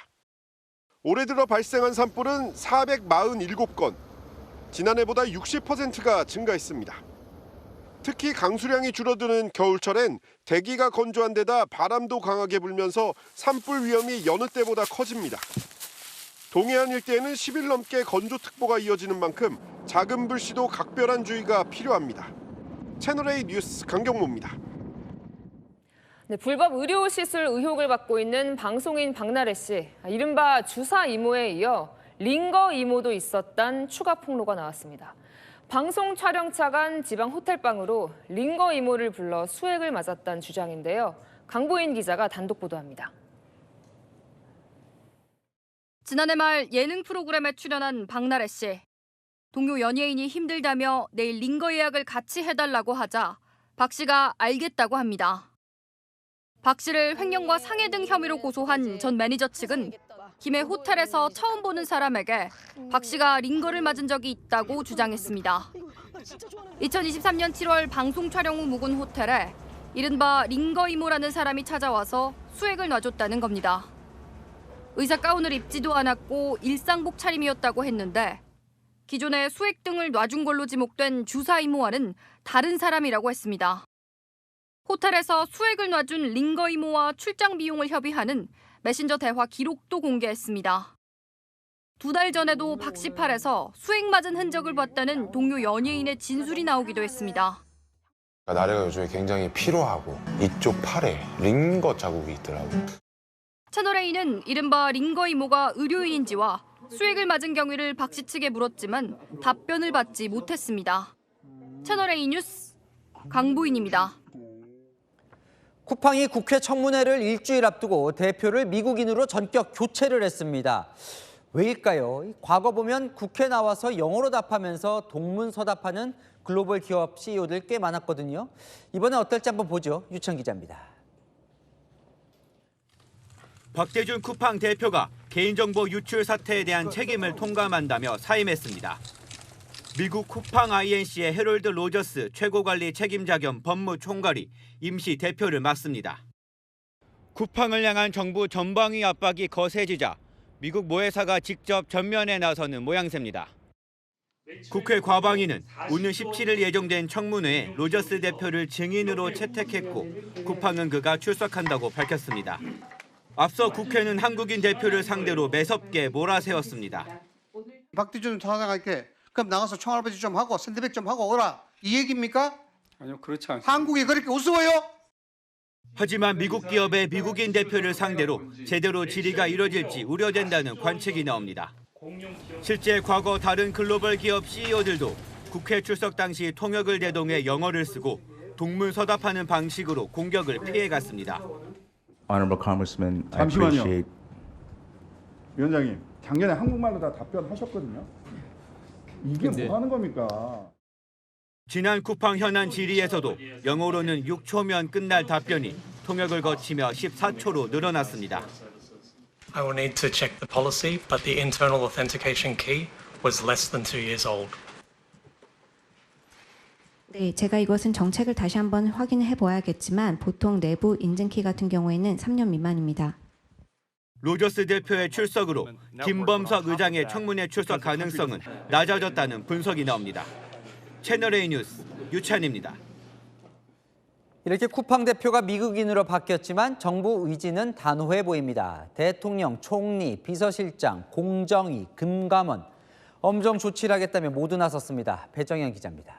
Speaker 3: 올해 들어 발생한 산불은 447건, 지난해보다 60%가 증가했습니다. 특히 강수량이 줄어드는 겨울철엔 대기가 건조한 데다 바람도 강하게 불면서 산불 위험이 여느 때보다 커집니다. 동해안 일대에는 10일 넘게 건조특보가 이어지는 만큼 작은 불씨도 각별한 주의가 필요합니다. 채널A 뉴스 강경모입니다.
Speaker 20: 네, 불법 의료 시술 의혹을 받고 있는 방송인 박나래 씨. 이른바 주사 이모에 이어 링거 이모도 있었다는 추가 폭로가 나왔습니다. 방송 촬영차 간 지방 호텔방으로 링거 이모를 불러 수액을 맞았다는 주장인데요. 강보인 기자가 단독 보도합니다.
Speaker 4: 지난해 말 예능 프로그램에 출연한 박나래 씨. 동료 연예인이 힘들다며 내일 링거 예약을 같이 해달라고 하자 박 씨가 알겠다고 합니다. 박 씨를 횡령과 상해 등 혐의로 고소한 전 매니저 측은 김해 호텔에서 처음 보는 사람에게 박 씨가 링거를 맞은 적이 있다고 주장했습니다. 2023년 7월 방송 촬영 후 묵은 호텔에 이른바 링거 이모라는 사람이 찾아와서 수액을 놔줬다는 겁니다. 의사 가운을 입지도 않았고 일상복 차림이었다고 했는데 기존에 수액 등을 놔준 걸로 지목된 주사 이모와는 다른 사람이라고 했습니다. 호텔에서 수액을 놔준 링거 이모와 출장 비용을 협의하는 메신저 대화 기록도 공개했습니다. 2달 전에도 박 씨 팔에서 수액 맞은 흔적을 봤다는 동료 연예인의 진술이 나오기도 했습니다.
Speaker 19: 나래가 요즘에 굉장히 피로하고 이쪽 팔에 링거 자국이 있더라고요.
Speaker 4: 채널A는 이른바 링거 이모가 의료인인지와 수액을 맞은 경위를 박 씨 측에 물었지만 답변을 받지 못했습니다. 채널A 뉴스 강보인입니다.
Speaker 1: 쿠팡이 국회 청문회를 일주일 앞두고 대표를 미국인으로 전격 교체를 했습니다. 왜일까요? 과거 보면 국회 나와서 영어로 답하면서 동문서답하는 글로벌 기업 CEO들 꽤 많았거든요. 이번엔 어떨지 한번 보죠. 유천 기자입니다.
Speaker 21: 박대준 쿠팡 대표가 개인정보 유출 사태에 대한 책임을 통감한다며 사임했습니다. 미국 쿠팡 INC의 해롤드 로저스 최고관리 책임자 겸 법무총괄이 임시 대표를 맡습니다. 쿠팡을 향한 정부 전방위 압박이 거세지자 미국 모회사가 직접 전면에 나서는 모양새입니다. 국회 과방위는 오늘 17일 예정된 청문회에 로저스 대표를 증인으로 채택했고 쿠팡은 그가 출석한다고 밝혔습니다. 앞서 국회는 한국인 대표를 상대로 매섭게 몰아세웠습니다.
Speaker 22: 박대준 사장할게. 그럼 나가서 총알배지 좀 하고 샌드백 좀 하고 오라. 이 얘기입니까?
Speaker 23: 아니요, 그렇지 않습니다.
Speaker 22: 한국이 그렇게 우스워요?
Speaker 21: 하지만 미국 기업의 미국인 대표를 상대로 제대로 질의가 이뤄질지 우려된다는 관측이 나옵니다. 실제 과거 다른 글로벌 기업 CEO들도 국회 출석 당시 통역을 대동해 영어를 쓰고 동문서답하는 방식으로 공격을 피해갔습니다.
Speaker 24: Honorable Congressman, I
Speaker 5: 잠시만요.
Speaker 24: appreciate.
Speaker 5: 위원장님, 작년에 한국말로 다 답변하셨거든요. 이게 뭐 하는 겁니까?
Speaker 21: 지난 쿠팡 현안 질의에서도 영어로는 6초면 끝날 답변이 통역을 거치며 14초로 늘어났습니다.
Speaker 25: I will need to check the policy, but the internal authentication key was less than 2 years old.
Speaker 26: 네, 제가 이것은 정책을 다시 한번 확인해 보아야겠지만 보통 내부 인증키 같은 경우에는 3년 미만입니다.
Speaker 21: 로저스 대표의 출석으로 김범석 의장의 청문회 출석 가능성은 낮아졌다는 분석이 나옵니다. 채널A 뉴스 유찬입니다.
Speaker 1: 이렇게 쿠팡 대표가 미국인으로 바뀌었지만 정부 의지는 단호해 보입니다. 대통령, 총리, 비서실장, 공정위, 금감원 엄정 조치를 하겠다며 모두 나섰습니다. 배정현 기자입니다.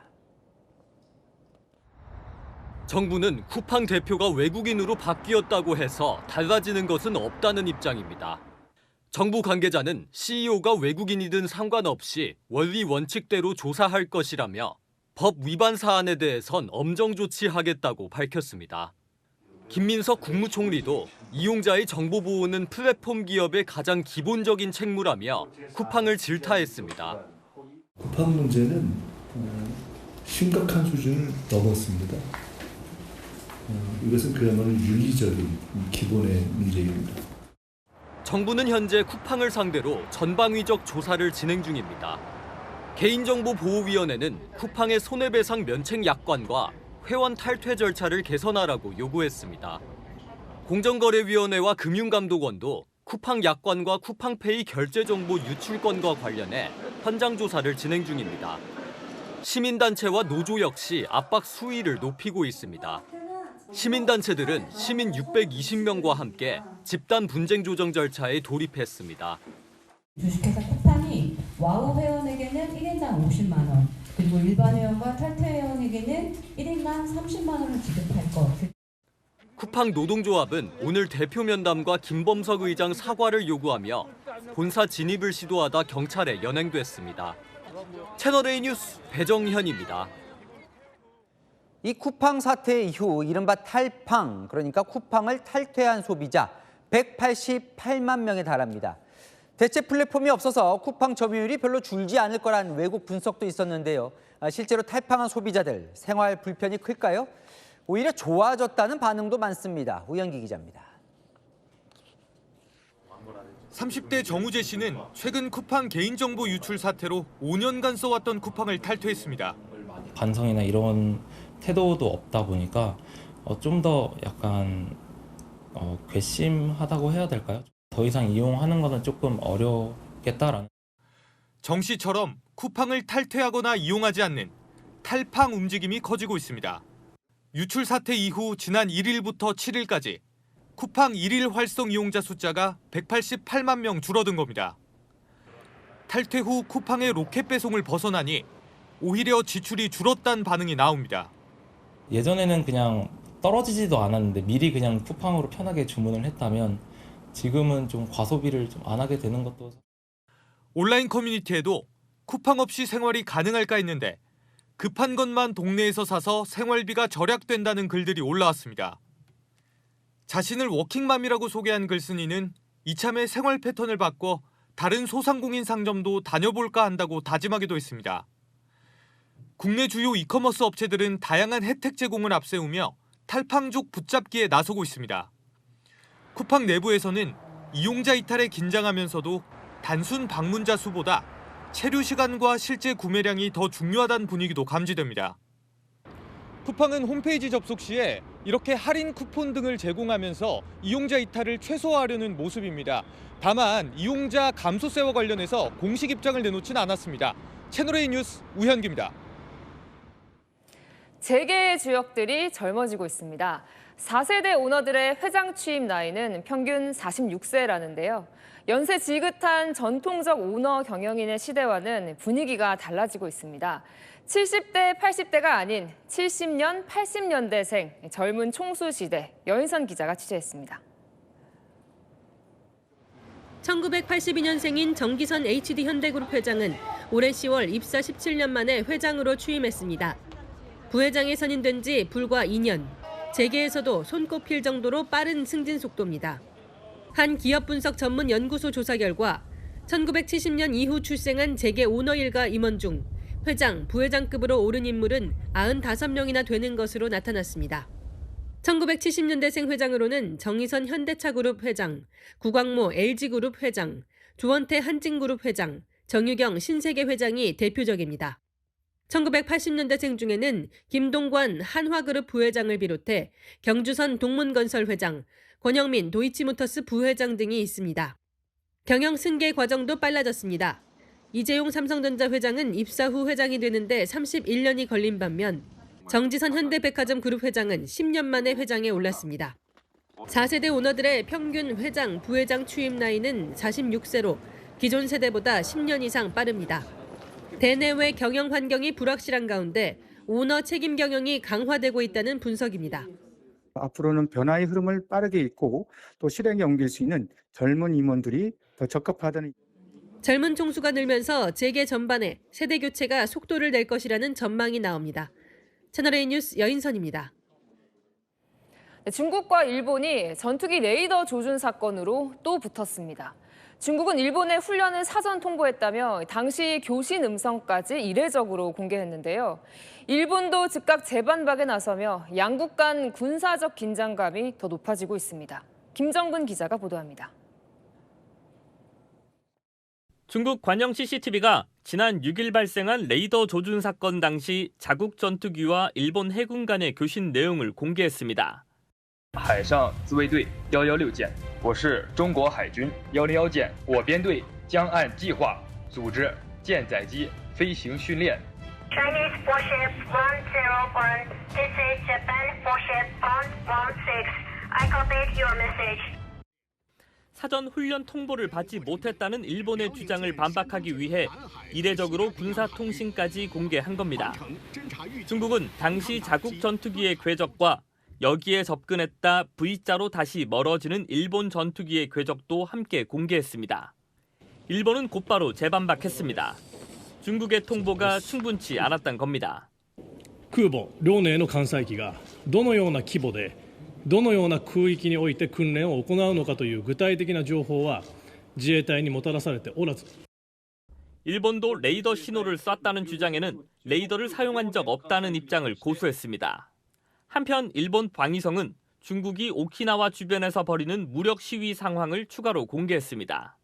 Speaker 2: 정부는 쿠팡 대표가 외국인으로 바뀌었다고 해서 달라지는 것은 없다는 입장입니다. 정부 관계자는 CEO가 외국인이든 상관없이 원리 원칙대로 조사할 것이라며 법 위반 사안에 대해선 엄정 조치하겠다고 밝혔습니다. 김민석 국무총리도 이용자의 정보 보호는 플랫폼 기업의 가장 기본적인 책무라며 쿠팡을 질타했습니다.
Speaker 6: 쿠팡 문제는 심각한 수준을 넘었습니다. 이것은 그야말로 윤리적인 기본의 문제입니다.
Speaker 2: 정부는 현재 쿠팡을 상대로 전방위적 조사를 진행 중입니다. 개인정보보호위원회는 쿠팡의 손해배상 면책 약관과 회원 탈퇴 절차를 개선하라고 요구했습니다. 공정거래위원회와 금융감독원도 쿠팡 약관과 쿠팡페이 결제 정보 유출건과 관련해 현장 조사를 진행 중입니다. 시민단체와 노조 역시 압박 수위를 높이고 있습니다. 시민단체들은 시민 620명과 함께 집단 분쟁 조정 절차에 돌입했습니다.
Speaker 7: 주식회사 쿠팡이 와우 회원에게는 1인당 50만 원, 그리고 일반 회원과 탈퇴 회원에게는 1인당 30만 원을 지급할 것.
Speaker 2: 쿠팡 노동조합은 오늘 대표 면담과 김범석 의장 사과를 요구하며 본사 진입을 시도하다 경찰에 연행됐습니다. 채널A 뉴스 배정현입니다.
Speaker 1: 이 쿠팡 사태 이후 이른바 탈팡, 그러니까 쿠팡을 탈퇴한 소비자 188만 명에 달합니다. 대체 플랫폼이 없어서 쿠팡 점유율이 별로 줄지 않을 거란 외국 분석도 있었는데요. 실제로 탈팡한 소비자들 생활 불편이 클까요? 오히려 좋아졌다는 반응도 많습니다. 우영기 기자입니다.
Speaker 8: 30대 정우재 씨는 최근 쿠팡 개인정보 유출 사태로 5년간 써왔던 쿠팡을 탈퇴했습니다.
Speaker 11: 반성이나 이런 태도도 없다 보니까 좀 더 약간 괘씸하다고 해야 될까요? 더 이상 이용하는 것은 조금 어렵겠다라는.
Speaker 8: 정 씨처럼 쿠팡을 탈퇴하거나 이용하지 않는 탈팡 움직임이 커지고 있습니다. 유출 사태 이후 지난 1일부터 7일까지 쿠팡 1일 활성 이용자 숫자가 188만 명 줄어든 겁니다. 탈퇴 후 쿠팡의 로켓 배송을 벗어나니 오히려 지출이 줄었다는 반응이 나옵니다.
Speaker 11: 예전에는 그냥 떨어지지도 않았는데 미리 그냥 쿠팡으로 편하게 주문을 했다면 지금은 좀 과소비를 좀 안 하게 되는 것도.
Speaker 8: 온라인 커뮤니티에도 쿠팡 없이 생활이 가능할까 했는데 급한 것만 동네에서 사서 생활비가 절약된다는 글들이 올라왔습니다. 자신을 워킹맘이라고 소개한 글쓴이는 이참에 생활 패턴을 바꿔 다른 소상공인 상점도 다녀볼까 한다고 다짐하기도 했습니다. 국내 주요 이커머스 업체들은 다양한 혜택 제공을 앞세우며 탈팡족 붙잡기에 나서고 있습니다. 쿠팡 내부에서는 이용자 이탈에 긴장하면서도 단순 방문자 수보다 체류 시간과 실제 구매량이 더 중요하다는 분위기도 감지됩니다. 쿠팡은 홈페이지 접속 시에 이렇게 할인 쿠폰 등을 제공하면서 이용자 이탈을 최소화하려는 모습입니다. 다만 이용자 감소세와 관련해서 공식 입장을 내놓진 않았습니다. 채널A 뉴스 우현기입니다.
Speaker 20: 재계의 주역들이 젊어지고 있습니다. 4세대 오너들의 회장 취임 나이는 평균 46세라는데요. 연세 지긋한 전통적 오너 경영인의 시대와는 분위기가 달라지고 있습니다. 70대, 80대가 아닌 70년, 80년대생 젊은 총수 시대, 여인선 기자가 취재했습니다.
Speaker 23: 1982년생인 정기선 HD현대그룹 회장은 올해 10월 입사 17년 만에 회장으로 취임했습니다. 부회장에 선임된 지 불과 2년, 재계에서도 손꼽힐 정도로 빠른 승진 속도입니다. 한 기업 분석 전문 연구소 조사 결과 1970년 이후 출생한 재계 오너 일가 임원 중 회장, 부회장급으로 오른 인물은 95명이나 되는 것으로 나타났습니다. 1970년대생 회장으로는 정의선 현대차그룹 회장, 구광모 LG그룹 회장, 조원태 한진그룹 회장, 정유경 신세계 회장이 대표적입니다. 1980년대생 중에는 김동관 한화그룹 부회장을 비롯해 경주선 동문건설 회장, 권영민 도이치모터스 부회장 등이 있습니다. 경영 승계 과정도 빨라졌습니다. 이재용 삼성전자 회장은 입사 후 회장이 되는데 31년이 걸린 반면 정지선 현대백화점 그룹 회장은 10년 만에 회장에 올랐습니다. 4세대 오너들의 평균 회장, 부회장 취임 나이는 46세로 기존 세대보다 10년 이상 빠릅니다. 대내외 경영 환경이 불확실한 가운데 오너 책임 경영이 강화되고 있다는 분석입니다.
Speaker 9: 앞으로는 변화의 흐름을 빠르게 읽고 또 실행에 옮길 수 있는 젊은 임원들이 더 적합하다는.
Speaker 23: 젊은 총수가 늘면서 재계 전반에 세대 교체가 속도를 낼 것이라는 전망이 나옵니다. 채널A 뉴스 여인선입니다.
Speaker 20: 중국과 일본이 전투기 레이더 조준 사건으로 또 붙었습니다. 중국은 일본의 훈련을 사전 통보했다며 당시 교신 음성까지 이례적으로 공개했는데요. 일본도 즉각 재반박에 나서며 양국 간 군사적 긴장감이 더 높아지고 있습니다. 김정근 기자가 보도합니다.
Speaker 2: 중국 관영 CCTV가 지난 6일 발생한 레이더 조준 사건 당시 자국 전투기와 일본 해군 간의 교신 내용을 공개했습니다.
Speaker 10: 海上自卫队116舰，我是中国海军101舰，我编队将按计划组织舰载机飞行训练。
Speaker 12: Chinese warship 101, this is Japan warship 116. I copied your message.
Speaker 2: 사전 훈련 통보를 받지 못했다는 일본의 주장을 반박하기 위해 이례적으로 군사 통신까지 공개한 겁니다. 중국은 당시 자국 전투기의 궤적과 여기에 접근했다 V자로 다시 멀어지는 일본 전투기의 궤적도 함께 공개했습니다. 일본은 곧바로 재반박했습니다. 중국의 통보가 충분치 않았던 겁니다.
Speaker 13: 空母遼寧の艦載機がどのような規模でどのような空域において訓練を行うのかという具体的な情報は自衛隊にもたらされておらず
Speaker 2: 일본도 레이더 신호를 쐈다는 주장에는 레이더를 사용한 적 없다는 입장을 고수했습니다. 한편 일본 방위성은 중국이 오키나와 주변에서 벌이는 무력 시위 상황을 추가로 공개했습니다.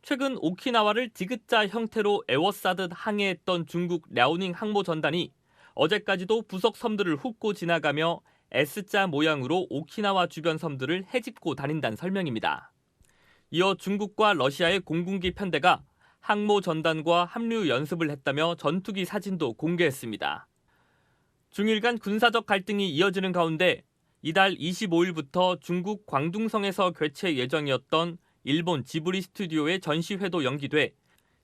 Speaker 2: 최근 오키나와를 디귿자 형태로 에워싸듯 항해했던 중국 랴오닝 항모 전단이 어제까지도 부속 섬들을 훑고 지나가며 S자 모양으로 오키나와 주변 섬들을 헤집고 다닌다는 설명입니다. 이어 중국과 러시아의 공군기 편대가 항모 전단과 합류 연습을 했다며 전투기 사진도 공개했습니다. 중일 간 군사적 갈등이 이어지는 가운데 이달 25일부터 중국 광둥성에서 개최 예정이었던 일본 지브리 스튜디오의 전시회도 연기돼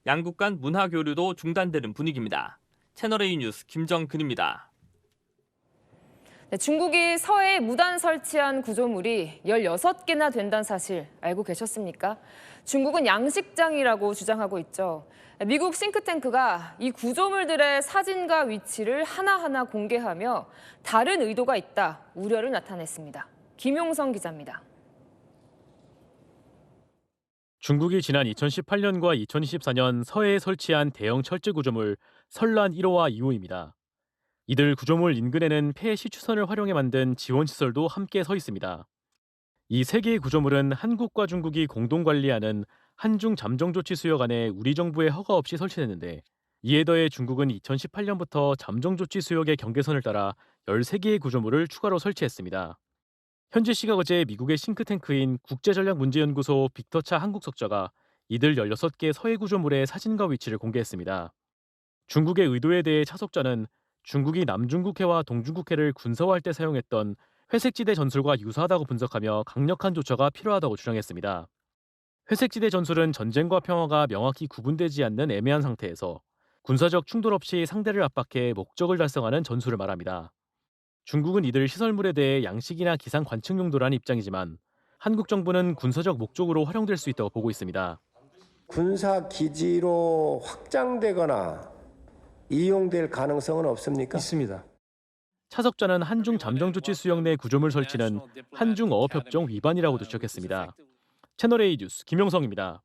Speaker 2: 양국 간 문화 교류도 중단되는 분위기입니다. 채널A 뉴스 김정근입니다.
Speaker 20: 중국이 서해에 무단 설치한 구조물이 16개나 된다는 사실 알고 계셨습니까? 중국은 양식장이라고 주장하고 있죠. 미국 싱크탱크가 이 구조물들의 사진과 위치를 하나하나 공개하며 다른 의도가 있다 우려를 나타냈습니다. 김용성 기자입니다.
Speaker 14: 중국이 지난 2018년과 2024년 서해에 설치한 대형 철제 구조물 설란 1호와 2호입니다. 이들 구조물 인근에는 폐 시추선을 활용해 만든 지원시설도 함께 서 있습니다. 이 세 개의 구조물은 한국과 중국이 공동 관리하는 한중 잠정조치 수역 안에 우리 정부의 허가 없이 설치됐는데 이에 더해 중국은 2018년부터 잠정조치 수역의 경계선을 따라 13개의 구조물을 추가로 설치했습니다. 현지 시각 어제 미국의 싱크탱크인 국제전략문제연구소 빅터차 한국석좌가 이들 16개 서해 구조물의 사진과 위치를 공개했습니다. 중국의 의도에 대해 차석좌는 중국이 남중국해와 동중국해를 군사화할 때 사용했던 회색지대 전술과 유사하다고 분석하며 강력한 조처가 필요하다고 주장했습니다. 회색지대 전술은 전쟁과 평화가 명확히 구분되지 않는 애매한 상태에서 군사적 충돌 없이 상대를 압박해 목적을 달성하는 전술을 말합니다. 중국은 이들 시설물에 대해 양식이나 기상 관측 용도라는 입장이지만 한국 정부는 군사적 목적으로 활용될 수 있다고 보고 있습니다.
Speaker 15: 군사 기지로 확장되거나 이용될 가능성은 없습니까?
Speaker 14: 있습니다. 차석좌는 한중 잠정조치 수역 내 구조물 설치는 한중 어업협정 위반이라고도 지적했습니다. 채널A 뉴스 김용성입니다.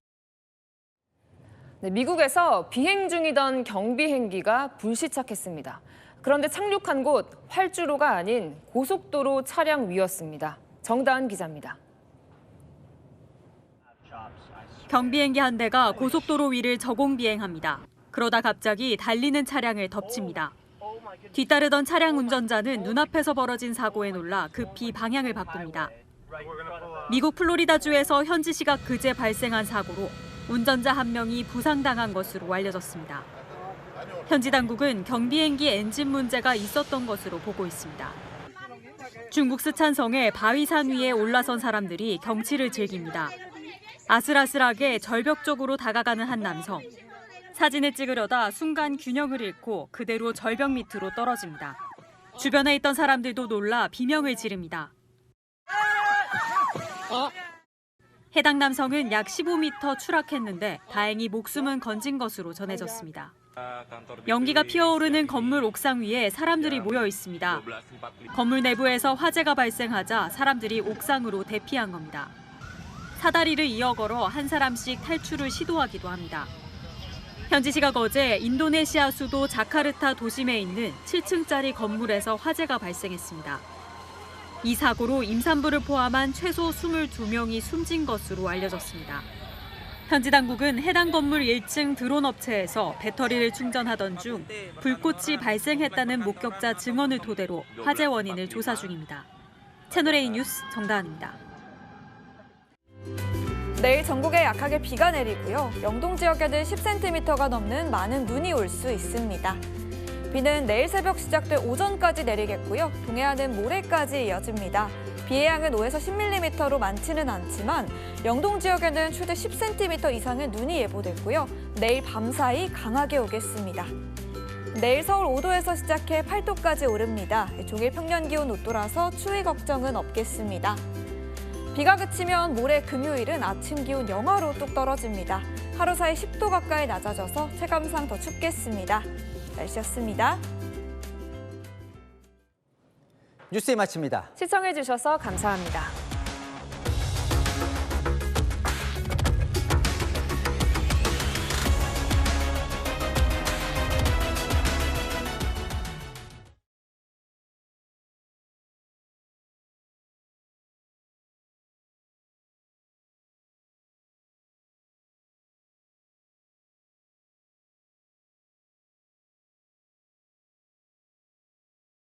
Speaker 20: 네, 미국에서 비행 중이던 경비행기가 불시착했습니다. 그런데 착륙한 곳 활주로가 아닌 고속도로 차량 위였습니다. 정다은 기자입니다.
Speaker 27: 경비행기 한 대가 고속도로 위를 저공 비행합니다. 그러다 갑자기 달리는 차량을 덮칩니다. 뒤따르던 차량 운전자는 눈앞에서 벌어진 사고에 놀라 급히 방향을 바꿉니다. 미국 플로리다주에서 현지 시각 그제 발생한 사고로 운전자 한 명이 부상당한 것으로 알려졌습니다. 현지 당국은 경비행기 엔진 문제가 있었던 것으로 보고 있습니다. 중국 스촨성의 바위산 위에 올라선 사람들이 경치를 즐깁니다. 아슬아슬하게 절벽 쪽으로 다가가는 한 남성. 사진을 찍으려다 순간 균형을 잃고 그대로 절벽 밑으로 떨어집니다. 주변에 있던 사람들도 놀라 비명을 지릅니다. 해당 남성은 약 15m 추락했는데 다행히 목숨은 건진 것으로 전해졌습니다. 연기가 피어오르는 건물 옥상 위에 사람들이 모여 있습니다. 건물 내부에서 화재가 발생하자 사람들이 옥상으로 대피한 겁니다. 사다리를 이어 걸어 한 사람씩 탈출을 시도하기도 합니다. 현지 시각 어제 인도네시아 수도 자카르타 도심에 있는 7층짜리 건물에서 화재가 발생했습니다. 이 사고로 임산부를 포함한 최소 22명이 숨진 것으로 알려졌습니다. 현지 당국은 해당 건물 1층 드론 업체에서 배터리를 충전하던 중 불꽃이 발생했다는 목격자 증언을 토대로 화재 원인을 조사 중입니다. 채널A 뉴스 정다은입니다.
Speaker 3: 내일 전국에 약하게 비가 내리고요. 영동 지역에는 10cm가 넘는 많은 눈이 올 수 있습니다. 비는 내일 새벽 시작돼 오전까지 내리겠고요. 동해안은 모레까지 이어집니다. 비의 양은 5에서 10mm로 많지는 않지만 영동 지역에는 최대 10cm 이상의 눈이 예보됐고요. 내일 밤사이 강하게 오겠습니다. 내일 서울 5도에서 시작해 8도까지 오릅니다. 종일 평년 기온 웃돌아서 추위 걱정은 없겠습니다. 비가 그치면 모레 금요일은 아침 기온 영하로 뚝 떨어집니다. 하루 사이 10도 가까이 낮아져서 체감상 더 춥겠습니다. 날씨였습니다.
Speaker 1: 뉴스에 마칩니다.
Speaker 20: 시청해주셔서 감사합니다.